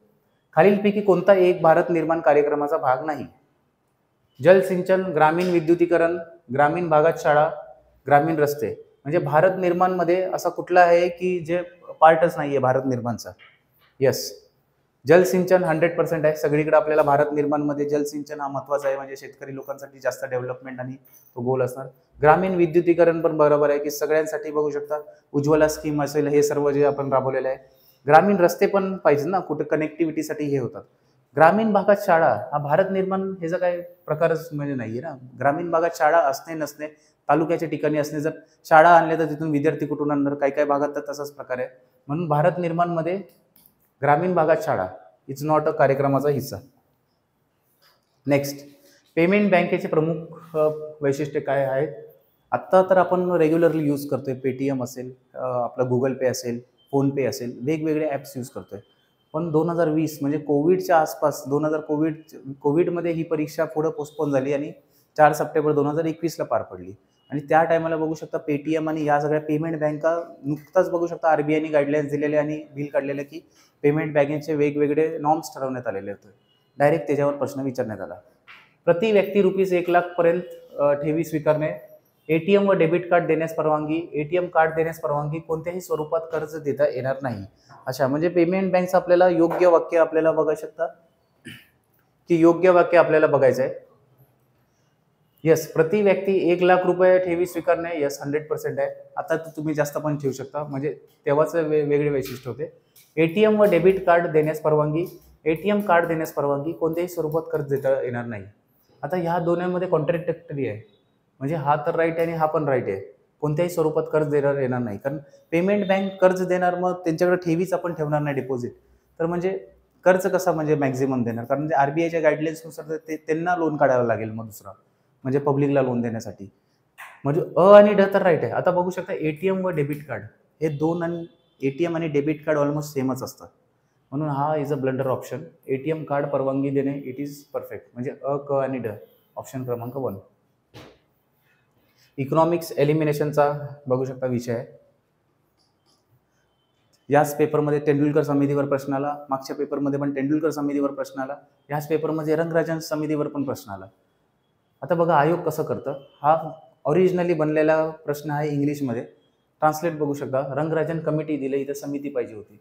Speaker 1: खालीलपैकी कोणता एक भारत निर्माण कार्यक्रमाचा भाग नाही? जलसिंचन, ग्रामीण विद्युतीकरण, ग्रामीण भागात शाळा, ग्रामीण रस्ते. म्हणजे भारत निर्माणमध्ये असा कुठला आहे की जे पार्टच नाहीये भारत निर्माणचा? यस, जलसिंचन 100% आहे. सगळीकडे आपल्याला भारत निर्माणमध्ये जलसिंचन हा महत्वाचा आहे, म्हणजे शेतकरी लोकांसाठी जास्त डेव्हलपमेंट आणि तो गोल असणार. ग्रामीण विद्युतीकरण पण बरोबर आहे की सगळ्यांसाठी बघू शकता उज्ज्वला स्कीम असेल, हे सर्व जे आपण राबवलेलं आहे. ग्रामीण रस्ते पण पाहिजे ना, कुठे कनेक्टिव्हिटीसाठी हे होतात. ग्रामीण भागात शाळा हा भारत निर्माण ह्याचा काय प्रकारच म्हणजे नाहीये ना. ग्रामीण भागात शाळा असणे नसणे, तालुक्याच्या ठिकाणी असणे. जर शाळा आणल्या तर तिथून विद्यार्थी कुठून आणणार? काही काही भागात तर तसाच प्रकार आहे. म्हणून भारत निर्माणमध्ये ग्रामीण भागात शाळा इट्स नॉट अ कार्यक्रमाचा हिस्सा. नेक्स्ट, पेमेंट बँकेचे प्रमुख वैशिष्ट्य काय आहेत? आत्ता तर आपण रेग्युलरली यूज करतोय, पेटीएम असेल, आपला गुगल पे असेल, फोनपे असेल, वेगवेगळे ॲप्स यूज करतोय. पण 2020 म्हणजे कोविडच्या आसपास, कोविडमध्ये ही परीक्षा पुढे पोस्टपोन झाली आणि 4 सप्टेंबर 2021ला पार पडली. आणि त्या टायमाला बघू शकता पेटीएम आणि या सगळ्या पेमेंट बँका नुकताच बघू शकता RBIने गाईडलाईन्स दिलेले आणि बिल काढलेले की पेमेंट बँकेचे वेगवेगळे नॉर्म्स ठरवण्यात आलेले होते. डायरेक्ट त्याच्यावर प्रश्न विचारण्यात आला. प्रति व्यक्ती ₹1 पर्यंत ठेवी स्वीकारणे, ATM व डेबिट कार्ड देण्यास परवानगी, ATM कार्ड देण्यास परवानगी, कोणत्याही स्वरूपात कर्ज देता येणार नाही. अच्छा, म्हणजे पेमेंट बँकचं आपल्याला योग्य वाक्य आपल्याला बघू शकता की योग्य वाक्य आपल्याला बघायचं आहे. यस, प्रति व्यक्ती ₹1,00,000 ठेवी स्वीकारणे, यस 100% आहे. आता तुम्ही जास्त पण ठेवू शकता, म्हणजे तेव्हाच वेगळे वैशिष्ट्य होते. ATM व डेबिट कार्ड देण्यास परवानगी, ATM कार्ड देण्यास परवानगी, कोणत्याही स्वरूपात कर्ज देता येणार नाही. आता ह्या दोन्हीमध्ये कॉन्ट्रॅडिक्टरी आहे, म्हणजे हा तर राईट आहे आणि हा पण राईट आहे. कोणत्याही स्वरूपात कर्ज देणार येणार नाही, कारण पेमेंट बँक कर्ज देणार, मग त्यांच्याकडे ठेवीच आपण ठेवणार नाही डिपॉझिट, तर म्हणजे कर्ज कसा म्हणजे मॅक्झिमम देणार? कारण RBIच्या गाईडलाईन्सनुसार ते त्यांना लोन काढावं लागेल मग दुसरा, म्हणजे पब्लिकला लोन देण्यासाठी. म्हणजे आणि ड तर राईट आहे. आता बघू शकता ATM व डेबिट कार्ड हे दोन, आणि ATM आणि डेबिट कार्ड ऑलमोस्ट सेमच असतं, म्हणून हा is a blunder option. ATM card परवानगी देणे इट इज परफेक्ट, म्हणजे क आणि ड, ऑप्शन क्रमांक 1. इकॉनॉमिक्स एलिमिनेशनचा बघू शकता विषय आहे. याच पेपरमध्ये तेंडुलकर समितीवर प्रश्न आला, मागच्या पेपरमध्ये पण तेंडुलकर समितीवर प्रश्न आला, याच पेपरमध्ये रंगराजन समितीवर पण प्रश्न आला. आता बघा आयोग कसं करतं, हा ओरिजिनली बनलेला प्रश्न आहे इंग्लिशमध्ये, ट्रान्सलेट बघू शकता, रंगराजन कमिटी दिलं, इथं समिती पाहिजे होती.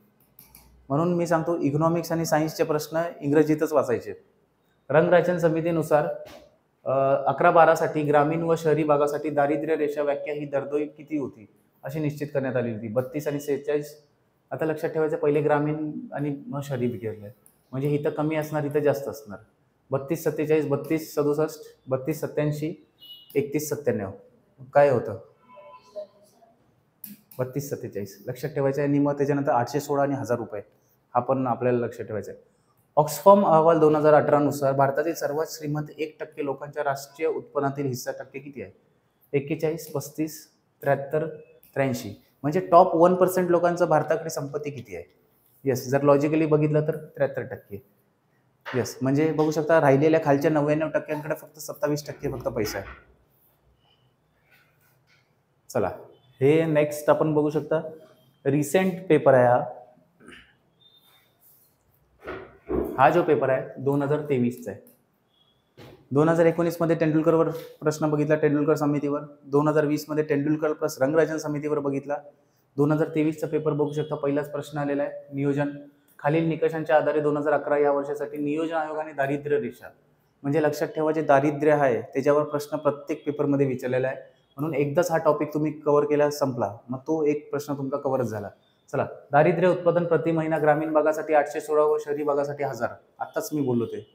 Speaker 1: म्हणून मी सांगतो इकॉनॉमिक्स आणि सायन्सचे प्रश्न इंग्रजीतच वाचायचे. रंगराजन समितीनुसार 11-12साठी ग्रामीण व शहरी भागासाठी दारिद्र्य रेषा व्याख्या ही दरडोई किती होती अशी निश्चित करण्यात आली होती. 32 आणि 46. आता लक्षात ठेवायचं, पहिले ग्रामीण आणि मग शहरी घेतलं, म्हणजे इथं कमी असणार, इथं जास्त असणार. 32-47, 32-67, 32-87, 31-97 काय होतं? 32-47 लक्षात ठेवायचं आहे. आणि मग त्याच्यानंतर 816 आणि 1000 रुपये हा पण आपल्याला लक्षात ठेवायचा आहे. ऑक्सफर्म अहवाल 2018 नुसार भारतातील सर्वात श्रीमंत 1% लोकांच्या राष्ट्रीय उत्पन्नातील हिस्सा टक्के किती आहे? 41, 35, 73, 83. म्हणजे टॉप 1% लोकांचं भारताकडे संपत्ती किती आहे? येस, जर लॉजिकली बघितलं तर 73%. येस, म्हणजे बघू शकता राहिलेल्या खालच्या 99%कडे फक्त 27% फक्त पैसा आहे. चला, हे नेक्स्ट आपण बघू शकता, रिसेंट पेपर आहे हा जो पेपर आहे 2023चा आहे. 2019 मध्ये तेंडुलकरवर प्रश्न बघितला, तेंडुलकर समितीवर. 2020 मध्ये तेंडुलकर प्लस रंगराजन समितीवर बघितला. 2023चा पेपर बघू शकता, पहिलाच प्रश्न आलेला आहे, नियोजन. खालील निकषांच्या आधारे 2011 या वर्षासाठी नियोजन आयोगाने दारिद्र्य रेषा, म्हणजे लक्षात ठेवा जे दारिद्र्य आहे त्याच्यावर प्रश्न प्रत्येक पेपरमध्ये विचारलेला आहे. म्हणून एकदाच हा टॉपिक तुम्ही कव्हर केला संपला, मग तो एक प्रश्न तुमचा कव्हरच झाला. चला, दारिद्र्य उत्पादन प्रति महिना ग्रामीण भागासाठी 816 व शहरी भागासाठी 1000. आत्ताच मी बोललो ते.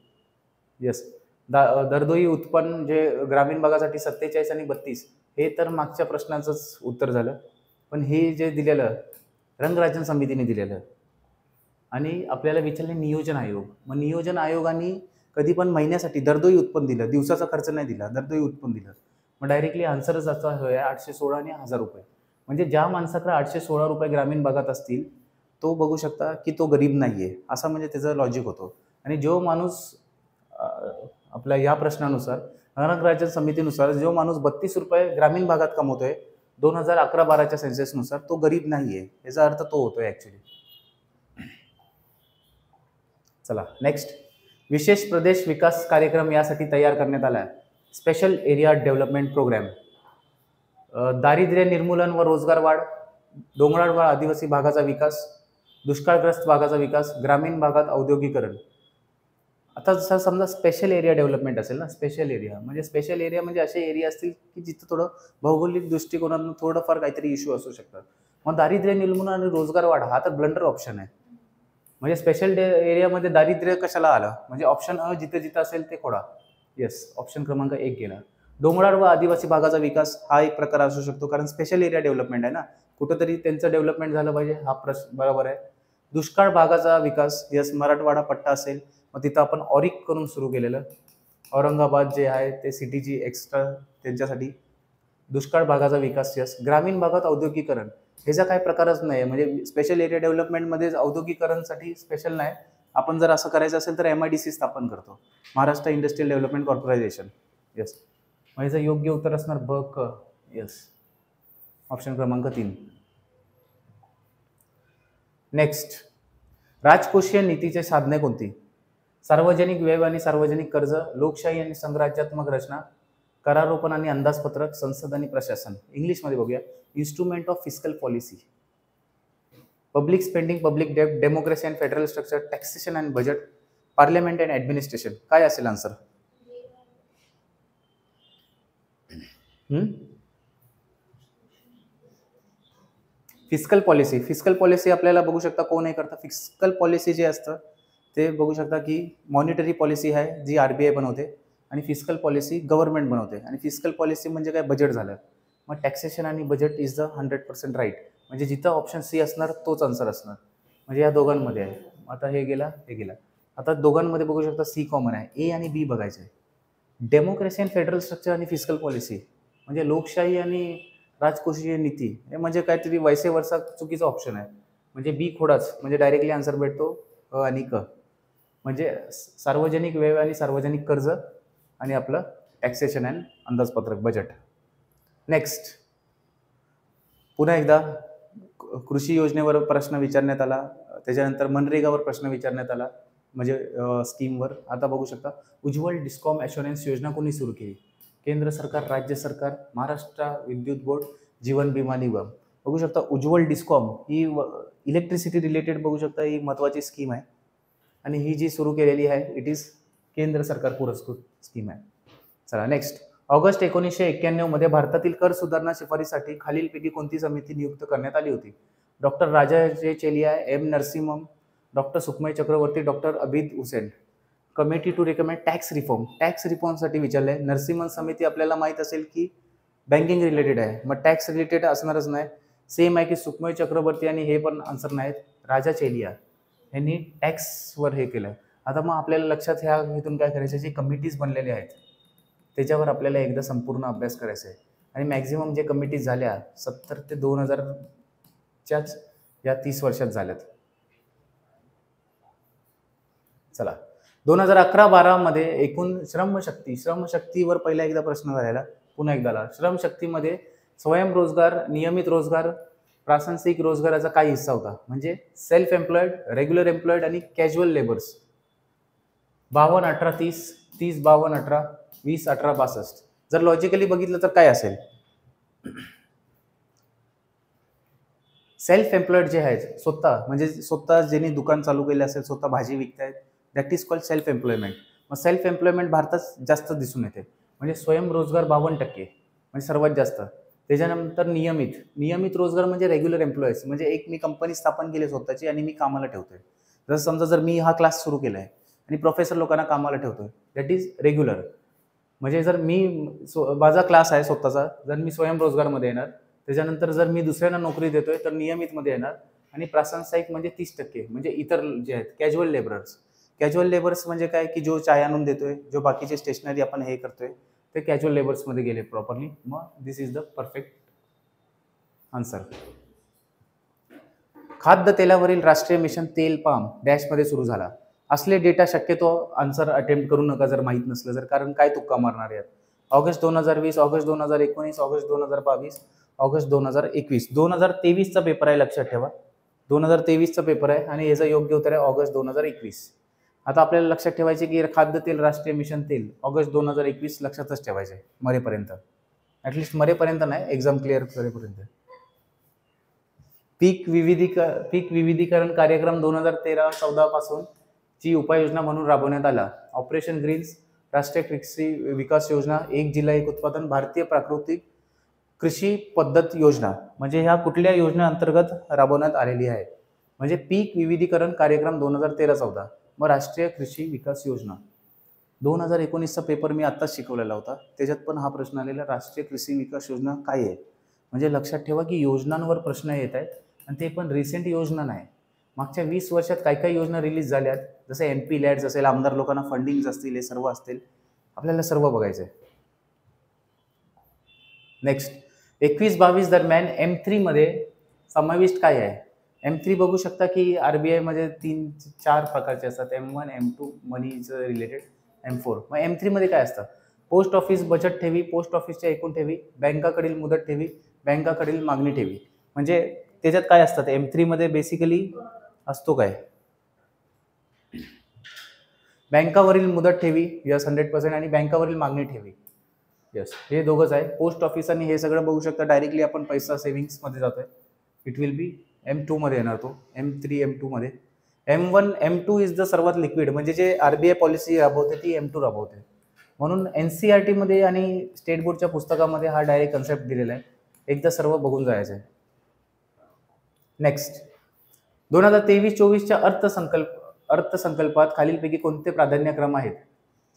Speaker 1: येस, दरडोई उत्पन्न जे ग्रामीण भागासाठी 47 आणि 32 हे तर मागच्या प्रश्नाचंच उत्तर झालं. पण हे जे दिलेलं रंगराजन समितीने दिलेलं आणि आपल्याला विचारले नियोजन आयोग, मग नियोजन आयोगाने कधी पण महिन्यासाठी दरडोई उत्पन्न दिलं, दिवसाचा खर्च नाही दिला, दरडोई उत्पन्न दिलं. मग डायरेक्टली आन्सरच असा आहे 816 आणि 1000 रुपये. म्हणजे ज्या माणसाकडे 816 रुपये ग्रामीण भागात असतील तो बघू शकता की तो गरीब नाहीये, असा म्हणजे त्याचं लॉजिक होतो. आणि जो माणूस आपल्या या प्रश्नानुसार रंगराजन समितीनुसार जो माणूस 32 रुपये ग्रामीण भागात कमवतोय 2011-12च्या सेन्सेसनुसार, तो गरीब नाहीये, याचा अर्थ तो होतोय ऍक्च्युली. चला नेक्स्ट, विशेष प्रदेश विकास कार्यक्रम यासाठी तयार करण्यात आला आहे, स्पेशल एरिया डेव्हलपमेंट प्रोग्राम. दारिद्र्य निर्मूलन व रोजगार वाढ, डोंगराळ व आदिवासी भागाचा विकास, दुष्काळग्रस्त भागाचा विकास, ग्रामीण भागात औद्योगिकरण. आता जसं समजा स्पेशल एरिया डेव्हलपमेंट असेल ना, स्पेशल एरिया म्हणजे असे एरिया असतील की जिथं थोडं भौगोलिक दृष्टिकोनातून थोडंफार काहीतरी इश्यू असू शकतात. मग दारिद्र्य निर्मूलन आणि रोजगार वाढ हा तर ब्लंडर ऑप्शन आहे. म्हणजे स्पेशल एरियामध्ये दारिद्र्य कशाला आलं, म्हणजे ऑप्शन अ जिथे जिथं असेल ते खोडा. येस, ऑप्शन क्रमांक 1 गेला. डोंगराळ व आदिवासी भागाचा विकास हा एक प्रकार असू शकतो, कारण स्पेशल एरिया डेव्हलपमेंट आहे ना, कुठंतरी त्यांचं डेव्हलपमेंट झालं पाहिजे, हा प्रश्न बरोबर आहे. दुष्काळ भागाचा विकास, यस, मराठवाडा पट्टा असेल, मग तिथं आपण ऑरिक करून सुरू केलेलं, औरंगाबाद जे आहे ते सिटीची एक्स्ट्रा त्यांच्यासाठी. दुष्काळ भागाचा विकास, यस. ग्रामीण भागात औद्योगिकरण, ह्याचा काही प्रकारच नाही, म्हणजे स्पेशल एरिया डेव्हलपमेंटमध्ये औद्योगिकरणसाठी स्पेशल नाही. आपण जर असं करायचं असेल तर MIDC स्थापन करतो, Maharashtra industrial development corporation. Yes, म्हणजे योग्य उत्तर असणार ब क. येस, ऑप्शन क्रमांक 3. नेक्स्ट, राजकोषीय नीतीचे साधने कोणती? सार्वजनिक व्यय आणि सार्वजनिक कर्ज, लोकशाही आणि संघराज्यात्मक रचना, करारोपण आणि अंदाजपत्रक, संसद आणि प्रशासन. इंग्लिशमध्ये बघूया, instrument of fiscal policy, public spending, public डेब्ट, democracy and federal structure, taxation and budget, parliament and administration. काय असेल answer? Fiscal policy. Fiscal policy आपल्याला बघू शकता कोण हे करतं. फिस्कल पॉलिसी जे असतं ते बघू शकता की मॉनिटरी पॉलिसी आहे जी RBI बनवते, आणि फिस्कल पॉलिसी गव्हर्नमेंट बनवते. आणि फिस्कल पॉलिसी म्हणजे काय, बजेट झालं. मग टॅक्सेशन आणि बजेट इज द 100% राईट, म्हणजे जिथं ऑप्शन सी असणार तोच आन्सर असणार, म्हणजे या दोघांमध्ये आहे. आता हे गेला, हे गेला. आता दोघांमध्ये बघू शकता सी कॉमन आहे, ए आणि बी बघायचे. डेमोक्रेसी अँड फेडरल स्ट्रक्चर आणि फिस्कल पॉलिसी म्हणजे लोकशाही आणि राजकोषीय नीती, हे म्हणजे काहीतरी वैसे वर्षा चुकीचा ऑप्शन आहे, म्हणजे बी खोडाच, म्हणजे डायरेक्टली आन्सर भेटतो अ आणि क. म्हणजे सार्वजनिक व्यय आणि सार्वजनिक कर्ज आणि आपलं टॅक्सेशन अँड अंदाजपत्रक, बजेट. नेक्स्ट, पुन्हा एकदा कृषी योजनेवर प्रश्न विचारण्यात आला, त्याच्यानंतर मनरेगावर प्रश्न विचारण्यात आला, म्हणजे स्कीमवर. आता बघू शकता उज्ज्वल डिस्कॉम ॲश्युरन्स योजना कोणी सुरू केली? केंद्र सरकार, राज्य सरकार, महाराष्ट्र विद्युत बोर्ड, जीवन विमा निगम. बघू शकता उज्ज्वल डिस्कॉम ही इलेक्ट्रिसिटी रिलेटेड बघू शकता ही महत्त्वाची स्कीम आहे आणि ही जी सुरू केलेली आहे इट इज केंद्र सरकार पुरस्कृत स्कीम आहे. चला नेक्स्ट. ऑगस्ट 1991 मध्ये भारतातील कर सुधारणा शिफारसीसाठी खालीलपैकी कोणती समिती नियुक्त करण्यात आली होती? डॉक्टर राजा जे Chelliah, M Narasimham, doctor Sukhamoy Chakravarty, doctor Abid Hussain. Committee to recommend tax reform. Tax रिफॉर्मसाठी विचारलंय. नरसिंहन समिती आपल्याला माहित असेल की बँकिंग रिलेटेड आहे, मग टॅक्स रिलेटेड असणारच नाही. सेम आहे की सुखमय चक्रवर्ती आणि हे पण आन्सर नाहीत. राजा चेलिया यांनी टॅक्सवर हे केलं. आता मग आपल्याला लक्षात ह्या इथून काय करायचं, जे कमिटीज बनलेले आहेत त्याच्यावर आपल्याला एकदा संपूर्ण अभ्यास करायचा आहे. आणि मॅक्झिमम जे कमिटीज झाल्या 70 ते 2000च्याच या 30 वर्षात झाल्यात. चला 2011-12 मध्ये एकूण श्रमशक्तीवर पहिला एकदा प्रश्न झालेला, पुन्हा एकदा आला. श्रमशक्तीमध्ये स्वयंरोजगार, नियमित रोजगार, प्रासंगिक रोजगाराचा काय हिस्सा होता? म्हणजे सेल्फ एम्प्लॉयड, रेग्युलर एम्प्लॉयड आणि कॅज्युअल लेबर्स. 52-18-30, 30-52-18, 20-18-62. जर लॉजिकली बघितलं तर काय असेल? सेल्फ एम्प्लॉयड जे आहेत, स्वतः म्हणजे स्वतः ज्यांनी दुकान चालू केले असेल, स्वतः भाजी विकतायत, that is called self employment. मग सेल्फ एम्प्लॉयमेंट भारतात जास्त दिसून येते, म्हणजे स्वयंरोजगार 52%, म्हणजे सर्वात जास्त. त्याच्यानंतर नियमित रोजगार म्हणजे रेग्युलर एम्प्लॉईज, म्हणजे एक मी कंपनी स्थापन केली स्वतःची आणि मी कामाला ठेवतोय. जसं समजा जर मी हा क्लास सुरू केला आहे आणि प्रोफेसर लोकांना कामाला ठेवतोय, दॅट इज रेग्युलर. म्हणजे जर मी माझा क्लास आहे स्वतःचा, जर मी स्वयंरोजगारमध्ये येणार. त्याच्यानंतर जर मी दुसऱ्यांना नोकरी देतोय तर नियमितमध्ये येणार. आणि प्रासंगिक म्हणजे 30%, म्हणजे इतर जे आहेत कॅज्युअल लेबरर्स. कॅज्युअल लेबर्स म्हणजे काय की जो चाय आणून देतोय, जो बाकीचे स्टेशनरी आपण हे करतोय, ते कॅज्युअल लेबर्समध्ये गेले प्रॉपरली. मग दिस इज द परफेक्ट आन्सर. खाद्य तेलावरील राष्ट्रीय मिशन तेल पाम डॅशमध्ये सुरू झाला. असले डेटा शक्यतो आन्सर अटेम्प्ट करू नका जर माहीत नसलं जर, कारण काय तुक्का मारणार यात. August 2020, August 2019, August 2022, August 2021. 2023चा पेपर आहे, लक्षात ठेवा. 2023चा पेपर आहे आणि याचं योग्य उत्तर आहे ऑगस्ट 2021. आता आपल्याला लक्षात ठेवायचे की खाद्यतेल राष्ट्रीय मिशन तेल ऑगस्ट 2021 लक्षातच ठेवायचे मरेपर्यंत. ॲटलिस्ट मरेपर्यंत नाही, एक्झाम क्लिअर करेपर्यंत. पीक विविधीकरण कार्यक्रम 2013-14 पासून ची उपाययोजना म्हणून राबवण्यात आला. ऑपरेशन ग्रीन्स, राष्ट्रीय कृषी विकास योजना, 1 जिल्हा 1 उत्पादन, भारतीय प्राकृतिक कृषी पद्धत योजना, म्हणजे ह्या कुठल्या योजना अंतर्गत राबवण्यात आलेली आहे? म्हणजे पीक विविधीकरण कार्यक्रम 2013-14, मग राष्ट्रीय कृषी विकास योजना. 2019चा पेपर मी आत्ताच शिकवलेला होता, त्याच्यात पण हा प्रश्न आलेला, राष्ट्रीय कृषी विकास योजना काय आहे? म्हणजे लक्षात ठेवा की योजनांवर प्रश्न येत आहेत आणि ते पण रिसेंट योजना नाही. मागच्या 20 वर्षात काय काय योजना रिलीज झाल्यात, जसं MP लॅड्स असेल, आमदार लोकांना फंडिंग असतील, हे सर्व असतील, आपल्याला सर्व बघायचं आहे. नेक्स्ट. 21-22 दरम्यान M3 मध्ये समाविष्ट काय आहे? M3 बघू शकता की RBI मध्ये 3-4 प्रकारचे असतात, M1, M2 मनीचं रिलेटेड, M4. मग M3 मध्ये काय असतं? पोस्ट ऑफिस बचत ठेवी, पोस्ट ऑफिसच्या एकूण ठेवी, बँकाकडील मुदत ठेवी, बँकाकडील मागणी ठेवी. म्हणजे त्याच्यात काय असतात M3 मध्ये बेसिकली असतो काय? बँकावरील मुदत ठेवी, यस 100%, आणि बँकावरील मागणी ठेवी, यस, हे दोघंच आहे. पोस्ट ऑफिस आणि हे सगळं बघू शकता डायरेक्टली आपण पैसा सेव्हिंग्समध्ये जातोय, इट विल बी M2 मध्ये येणार तो. M3 M2 मध्ये. M1 M2 इज द सर्वात लिक्विड, म्हणजे जे RBI पॉलिसी राबवते ती M2 राबवते. म्हणून NCERT मध्ये आणि स्टेट बोर्डच्या पुस्तकामध्ये हा डायरेक्ट कन्सेप्ट दिलेला आहे, एकदा सर्व बघून जायचं आहे. नेक्स्ट. 2023-24च्या अर्थसंकल्पात खालीलपैकी कोणते प्राधान्यक्रम आहेत?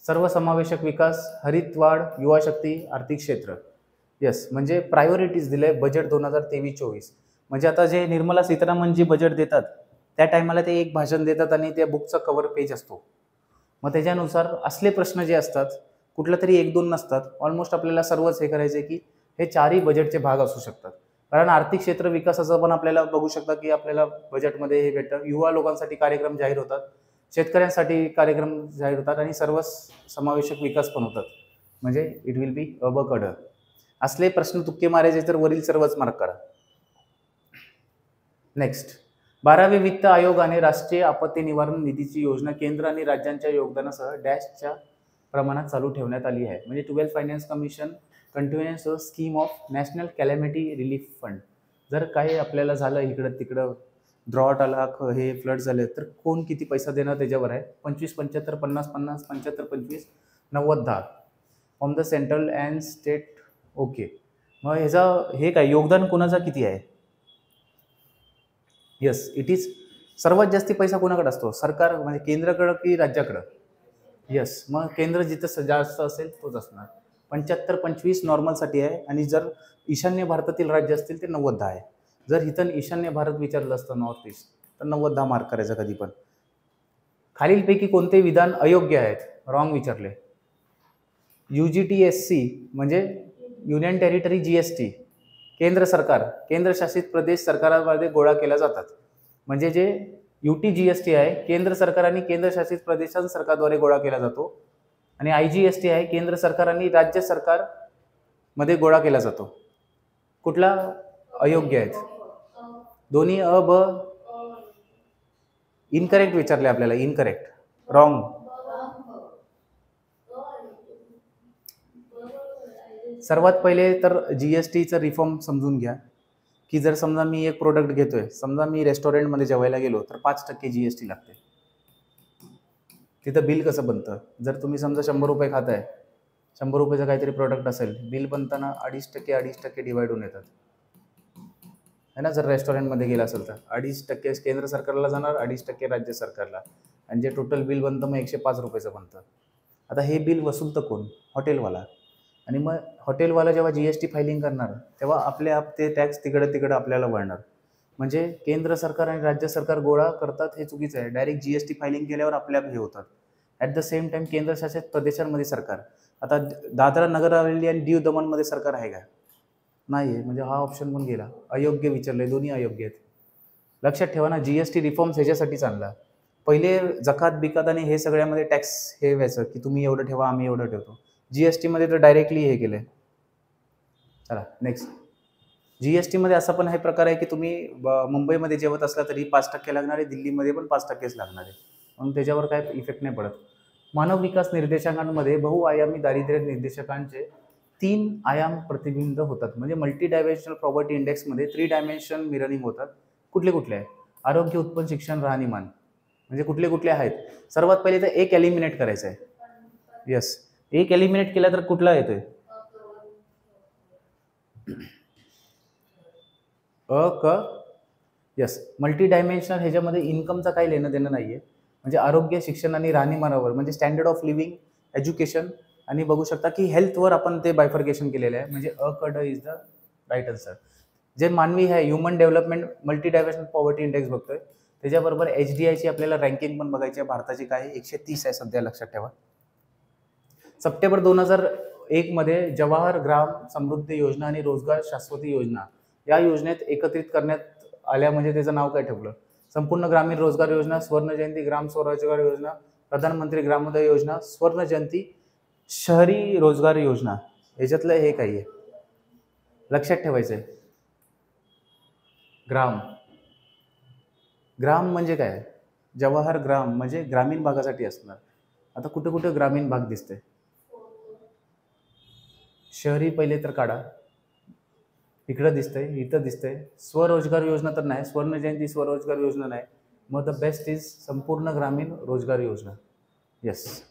Speaker 1: सर्वसमावेशक विकास, हरित वाढ, युवा शक्ती, आर्थिक क्षेत्र. यस, म्हणजे प्रायोरिटीज दिले बजेट 2023-24. म्हणजे आता जे निर्मला सीतारामन जी बजेट देतात त्या टायमाला ते एक भाषण देतात आणि त्या बुकचा कव्हर पेज असतो. मग त्याच्यानुसार असले प्रश्न जे असतात, कुठला तरी 1-2 नसतात, ऑलमोस्ट आपल्याला सर्वच हे करायचे की हे 4ही बजेटचे भाग असू शकतात. कारण आर्थिक क्षेत्र विकासाचं पण आपल्याला बघू शकता की आपल्याला बजेटमध्ये हे भेटतं. युवा लोकांसाठी कार्यक्रम जाहीर होतात, शेतकऱ्यांसाठी कार्यक्रम जाहीर होतात आणि सर्व समावेशक विकास पण होतात. म्हणजे इट विल बी अ ब क ड. असले प्रश्न तुक्के मारायचे तर वरील सर्वच मार्क करा. नेक्स्ट, 12वे वित्त आयोग आणि राष्ट्रीय आपत्ती निवारण निधीची योजना केंद्र आणि राज्यांच्या योगदानासह डॅशच्या प्रमाणात चालू ठेवण्यात आली आहे. म्हणजे 12th finance commission continuous scheme of national calamity relief fund. जर काही आपल्याला झालं इकडं तिकडं, ड्रॉट आला, हे फ्लड झाले, तर कोण किती पैसा देणार त्याच्यावर आहे. 25, 75, 50, 50, 75, 25, 90, 10 from the central and state. Okay, मग ह्याचा हे काय योगदान कोणाचा किती आहे. यस, इट इज सर्वात जास्ती पैसा कोणाकडे असतो, सरकार म्हणजे केंद्राकडं की राज्याकडं. यस, मग केंद्र जिथं जास्त असेल तोच असणार. 75, 25 नॉर्मलसाठी आहे, आणि जर ईशान्य भारतातील राज्य असतील ते 90, 10 आहे. जर इथं ईशान्य भारत विचारलं असतं, नॉर्थ ईस्ट, तर 90, 10 मार्क करायचा कधी पण. खालीलपैकी कोणते विधान अयोग्य आहेत, रॉंग विचारले. UGTSC म्हणजे युनियन टेरिटरी GST, केंद्र सरकार, केंद्रशासित प्रदेश सरकारांमध्ये गोळा केल्या जातात. म्हणजे जे UTGST आहे केंद्र सरकार आणि केंद्रशासित प्रदेशां सरकारद्वारे गोळा केला जातो, आणि IGST आहे केंद्र सरकार आणि राज्य सरकार मध्ये गोळा केला जातो. कुठला अयोग्य आहेत, दोन्ही अ ब. इनकरेक्ट विचारले आपल्याला, इनकरेक्ट, रॉंग. सर्वात पहिले तर GSTचं रिफॉर्म समजून घ्या, की जर समजा मी एक प्रोडक्ट घेतोय, समजा मी रेस्टॉरंटमध्ये जेवायला गेलो तर 5% GST लागते. तिथं बिल कसं बनतं, जर तुम्ही समजा 100 रुपये खाताय, 100 रुपयाचं काहीतरी प्रोडक्ट असेल, बिल बनताना 2.5% डिवाइड होऊन येतात है ना. जर रेस्टॉरंटमध्ये गेला असेल तर 2.5% केंद्र सरकारला जाणार, 2.5% राज्य सरकारला, आणि जे टोटल बिल बनतं मग 105 रुपयाचं बनतं. आता हे बिल वसूलतं कोण, हॉटेलवाला. आणि मग हॉटेलवाला जेव्हा GST फायलिंग करणार तेव्हा आपले आप ते टॅक्स तिकडं आपल्याला वळणार. म्हणजे केंद्र सरकार आणि राज्य सरकार गोळा करतात हे चुकीचं आहे. डायरेक्ट GST फायलिंग केल्यावर आपल्या हे होतात. ॲट द सेम टाइम केंद्रशासित प्रदेशांमध्ये सरकार, आता दादरा नगर हवेली आणि दीव दमनमध्ये सरकार आहे का, नाही आहे. म्हणजे हा ऑप्शन पण गेला, अयोग्य विचारले, दोन्ही अयोग्य आहेत. लक्षात ठेवा ना, GST रिफॉर्म्स ह्याच्यासाठीच आणला. पहिले जकात बिकात आणि हे सगळ्यामध्ये टॅक्स हे व्हायचं की तुम्ही एवढं ठेवा, आम्ही एवढं ठेवतो. GST मध्ये तर डायरेक्टली हे केलंय. चला नेक्स्ट, GST मध्ये असा पण हे प्रकार आहे की तुम्ही मुंबईमध्ये जेवत असला तरी 5% लागणार आहे, दिल्लीमध्ये पण 5%च लागणार आहे, म्हणून त्याच्यावर काय इफेक्ट नाही पडत. मानव विकास निर्देशांकांमध्ये बहुआयामी दारिद्र्य निर्देशकांचे 3 आयाम प्रतिबिंब होतात. म्हणजे मल्टी डायमेन्शनल प्रॉपर्टी इंडेक्समध्ये 3 डायमेन्शन मिररिंग होतात. कुठले कुठले आहे, आरोग्य, उत्पन्न, शिक्षण, राहणीमान. म्हणजे कुठले कुठले आहेत. सर्वात पहिले तर एक एलिमिनेट करायचं आहे. यस, एक एलिमिनेट केला तर कुठला येतोय, यस. मल्टी डायमेन्शनल ह्याच्यामध्ये इन्कमचा काही लेणं देणं नाहीये. म्हणजे आरोग्य, शिक्षण आणि राहणीमानावर, म्हणजे स्टँडर्ड ऑफ लिव्हिंग, एज्युकेशन, आणि बघू शकता की हेल्थवर आपण ते बायफर्केशन केलेलं आहे. म्हणजे ड इज द राईट आन्सर. जे मानवी आहे, human development multi dimensional poverty index बघतोय, त्याच्याबरोबर HDIची आपल्याला रँकिंग पण बघायची आहे. भारताची काय 130 आहे सध्या, लक्षात ठेवा. सप्टेंबर 2001 मध्ये जवाहर ग्राम समृद्धी योजना आणि रोजगार शाश्वती योजना या योजनेत एकत्रित करण्यात आल्या. म्हणजे त्याचं नाव काय ठेवलं, संपूर्ण ग्रामीण रोजगार योजना, स्वर्ण जयंती ग्राम स्वरोजगार योजना, प्रधानमंत्री ग्रामोदय योजना, स्वर्ण जयंती शहरी रोजगार योजना. याच्यातलं हे काही आहे, लक्षात ठेवायचं आहे. ग्राम म्हणजे काय, जवाहर ग्राम म्हणजे ग्रामीण भागासाठी असणार. आता कुठे कुठे ग्रामीण भाग दिसते, शहरी पहिले तर काढा, इकडं दिसतंय, इथं दिसतंय. स्वरोजगार योजना तर नाही, स्वर्ण जयंती स्वरोजगार योजना नाही. मग द बेस्ट इज संपूर्ण ग्रामीण रोजगार योजना. यस.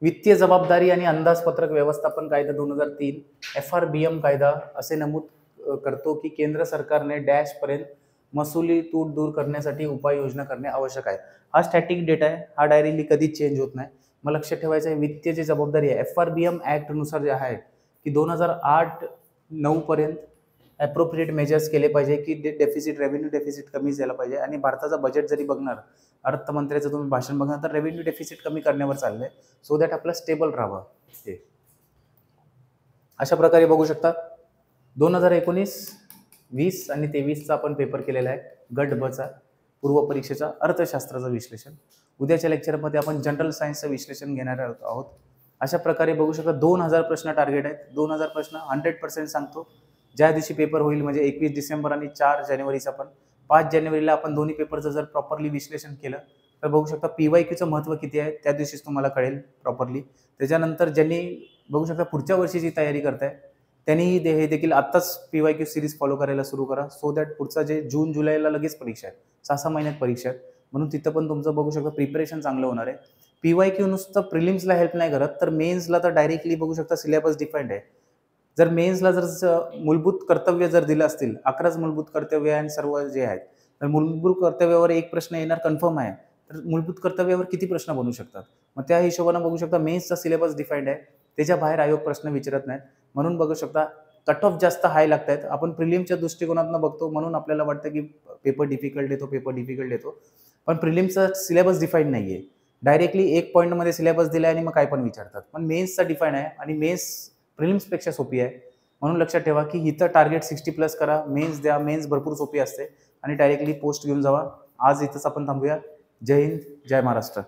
Speaker 1: वित्तीय जबाबदारी आणि अंदाजपत्रक व्यवस्थापन कायदा 2003 FRBM कायदा असे नमूद करतो की केंद्र सरकारने डॅश पर्यंत महसुली तूट दूर करण्यासाठी उपाययोजना करणे आवश्यक आहे. हा स्टॅटिक डेटा आहे, हा डायरेक्टली कधीच चेंज होत नाही. मग लक्षात ठेवायचं आहे, वित्तीय जबाबदारी आहे FRBM ऍक्ट नुसार जे आहे की 2008-9 पर्यंत ॲप्रोप्रिएट मेजर्स केले पाहिजे की डेफिसिट, रेव्हेन्यू डेफिसिट कमी झाला पाहिजे. आणि भारताचा बजेट जरी बघणार, अर्थमंत्र्याचं तुम्ही भाषण बघणार, तर रेव्हेन्यू डेफिसिट कमी करण्यावर चाललंय, सो दॅट आपलं स्टेबल राहावं. हे अशा प्रकारे बघू शकता. 2019, 20 आणि 23चा आपण पेपर केलेला आहे, गट बचा पूर्व परीक्षेचा अर्थशास्त्राचं विश्लेषण. उद्याच्या लेक्चरमध्ये आपण जनरल सायन्सचं विश्लेषण घेणार आहोत. अशा प्रकारे बघू शकता 2000 प्रश्न टार्गेट आहेत. 2000 प्रश्न 100% सांगतो. ज्या दिवशी पेपर होईल म्हणजे 21 डिसेंबर आणि 4 जानेवारीचा पण 5 जानेवारीला आपण दोन्ही पेपरचं जर प्रॉपरली विश्लेषण केलं तर बघू शकता PYQचं महत्त्व किती आहे त्या दिवशीच तुम्हाला कळेल प्रॉपरली. त्याच्यानंतर ज्यांनी बघू शकता पुढच्या वर्षीची तयारी करताय त्यांनी हे देखील आत्ताच PYQ सिरीज फॉलो करायला सुरू करा, सो दॅट पुढचा जे जून जुलैला लगेच परीक्षा आहे, 6-6 महिन्यात परीक्षा आहेत, म्हणून तिथं पण तुमचं बघू शकता प्रिपरेशन चांगलं होणार आहे. PYQ नुसतं प्रिलिम्सला हेल्प नाही करत, तर मेन्सला तर डायरेक्टली बघू शकता सिलेबस डिफाईन्ड आहे. जर मेन्सला जर मूलभूत कर्तव्य जर दिलं असतील, 11च मूलभूत कर्तव्य आणि सर्व जे आहेत, तर मूलभूत कर्तव्यावर एक प्रश्न येणार कन्फर्म आहे, तर मूलभूत कर्तव्यावर किती प्रश्न बनू शकतात. मग त्या हिशोबाने बघू शकता मेन्सचा सिलेबस डिफाईन्ड आहे, त्याच्या बाहेर आयोग प्रश्न विचारत नाहीत, म्हणून बघू शकता कट ऑफ जास्त हाय लागत आहेत. आपण प्रिलिमच्या दृष्टिकोनातून बघतो म्हणून आपल्याला वाटतं की पेपर डिफिकल्ट येतो, पण प्रिलिमचा सिलेबस डिफाईन्ड नाही आहे. डायरेक्टली एक पॉईंटमध्ये सिलेबस दिला आणि मग काय पण विचारतात, पण मेन्सचा डिफाईन आहे आणि मेन्स प्रिलिम्सपेक्षा सोपी आहे. म्हणून लक्षात ठेवा की इथं टार्गेट 60+ करा, मेन्स द्या, मेन्स भरपूर सोपी असते आणि डायरेक्टली पोस्ट घेऊन जावा. आज इथंच आपण थांबूया. जय हिंद, जय महाराष्ट्र.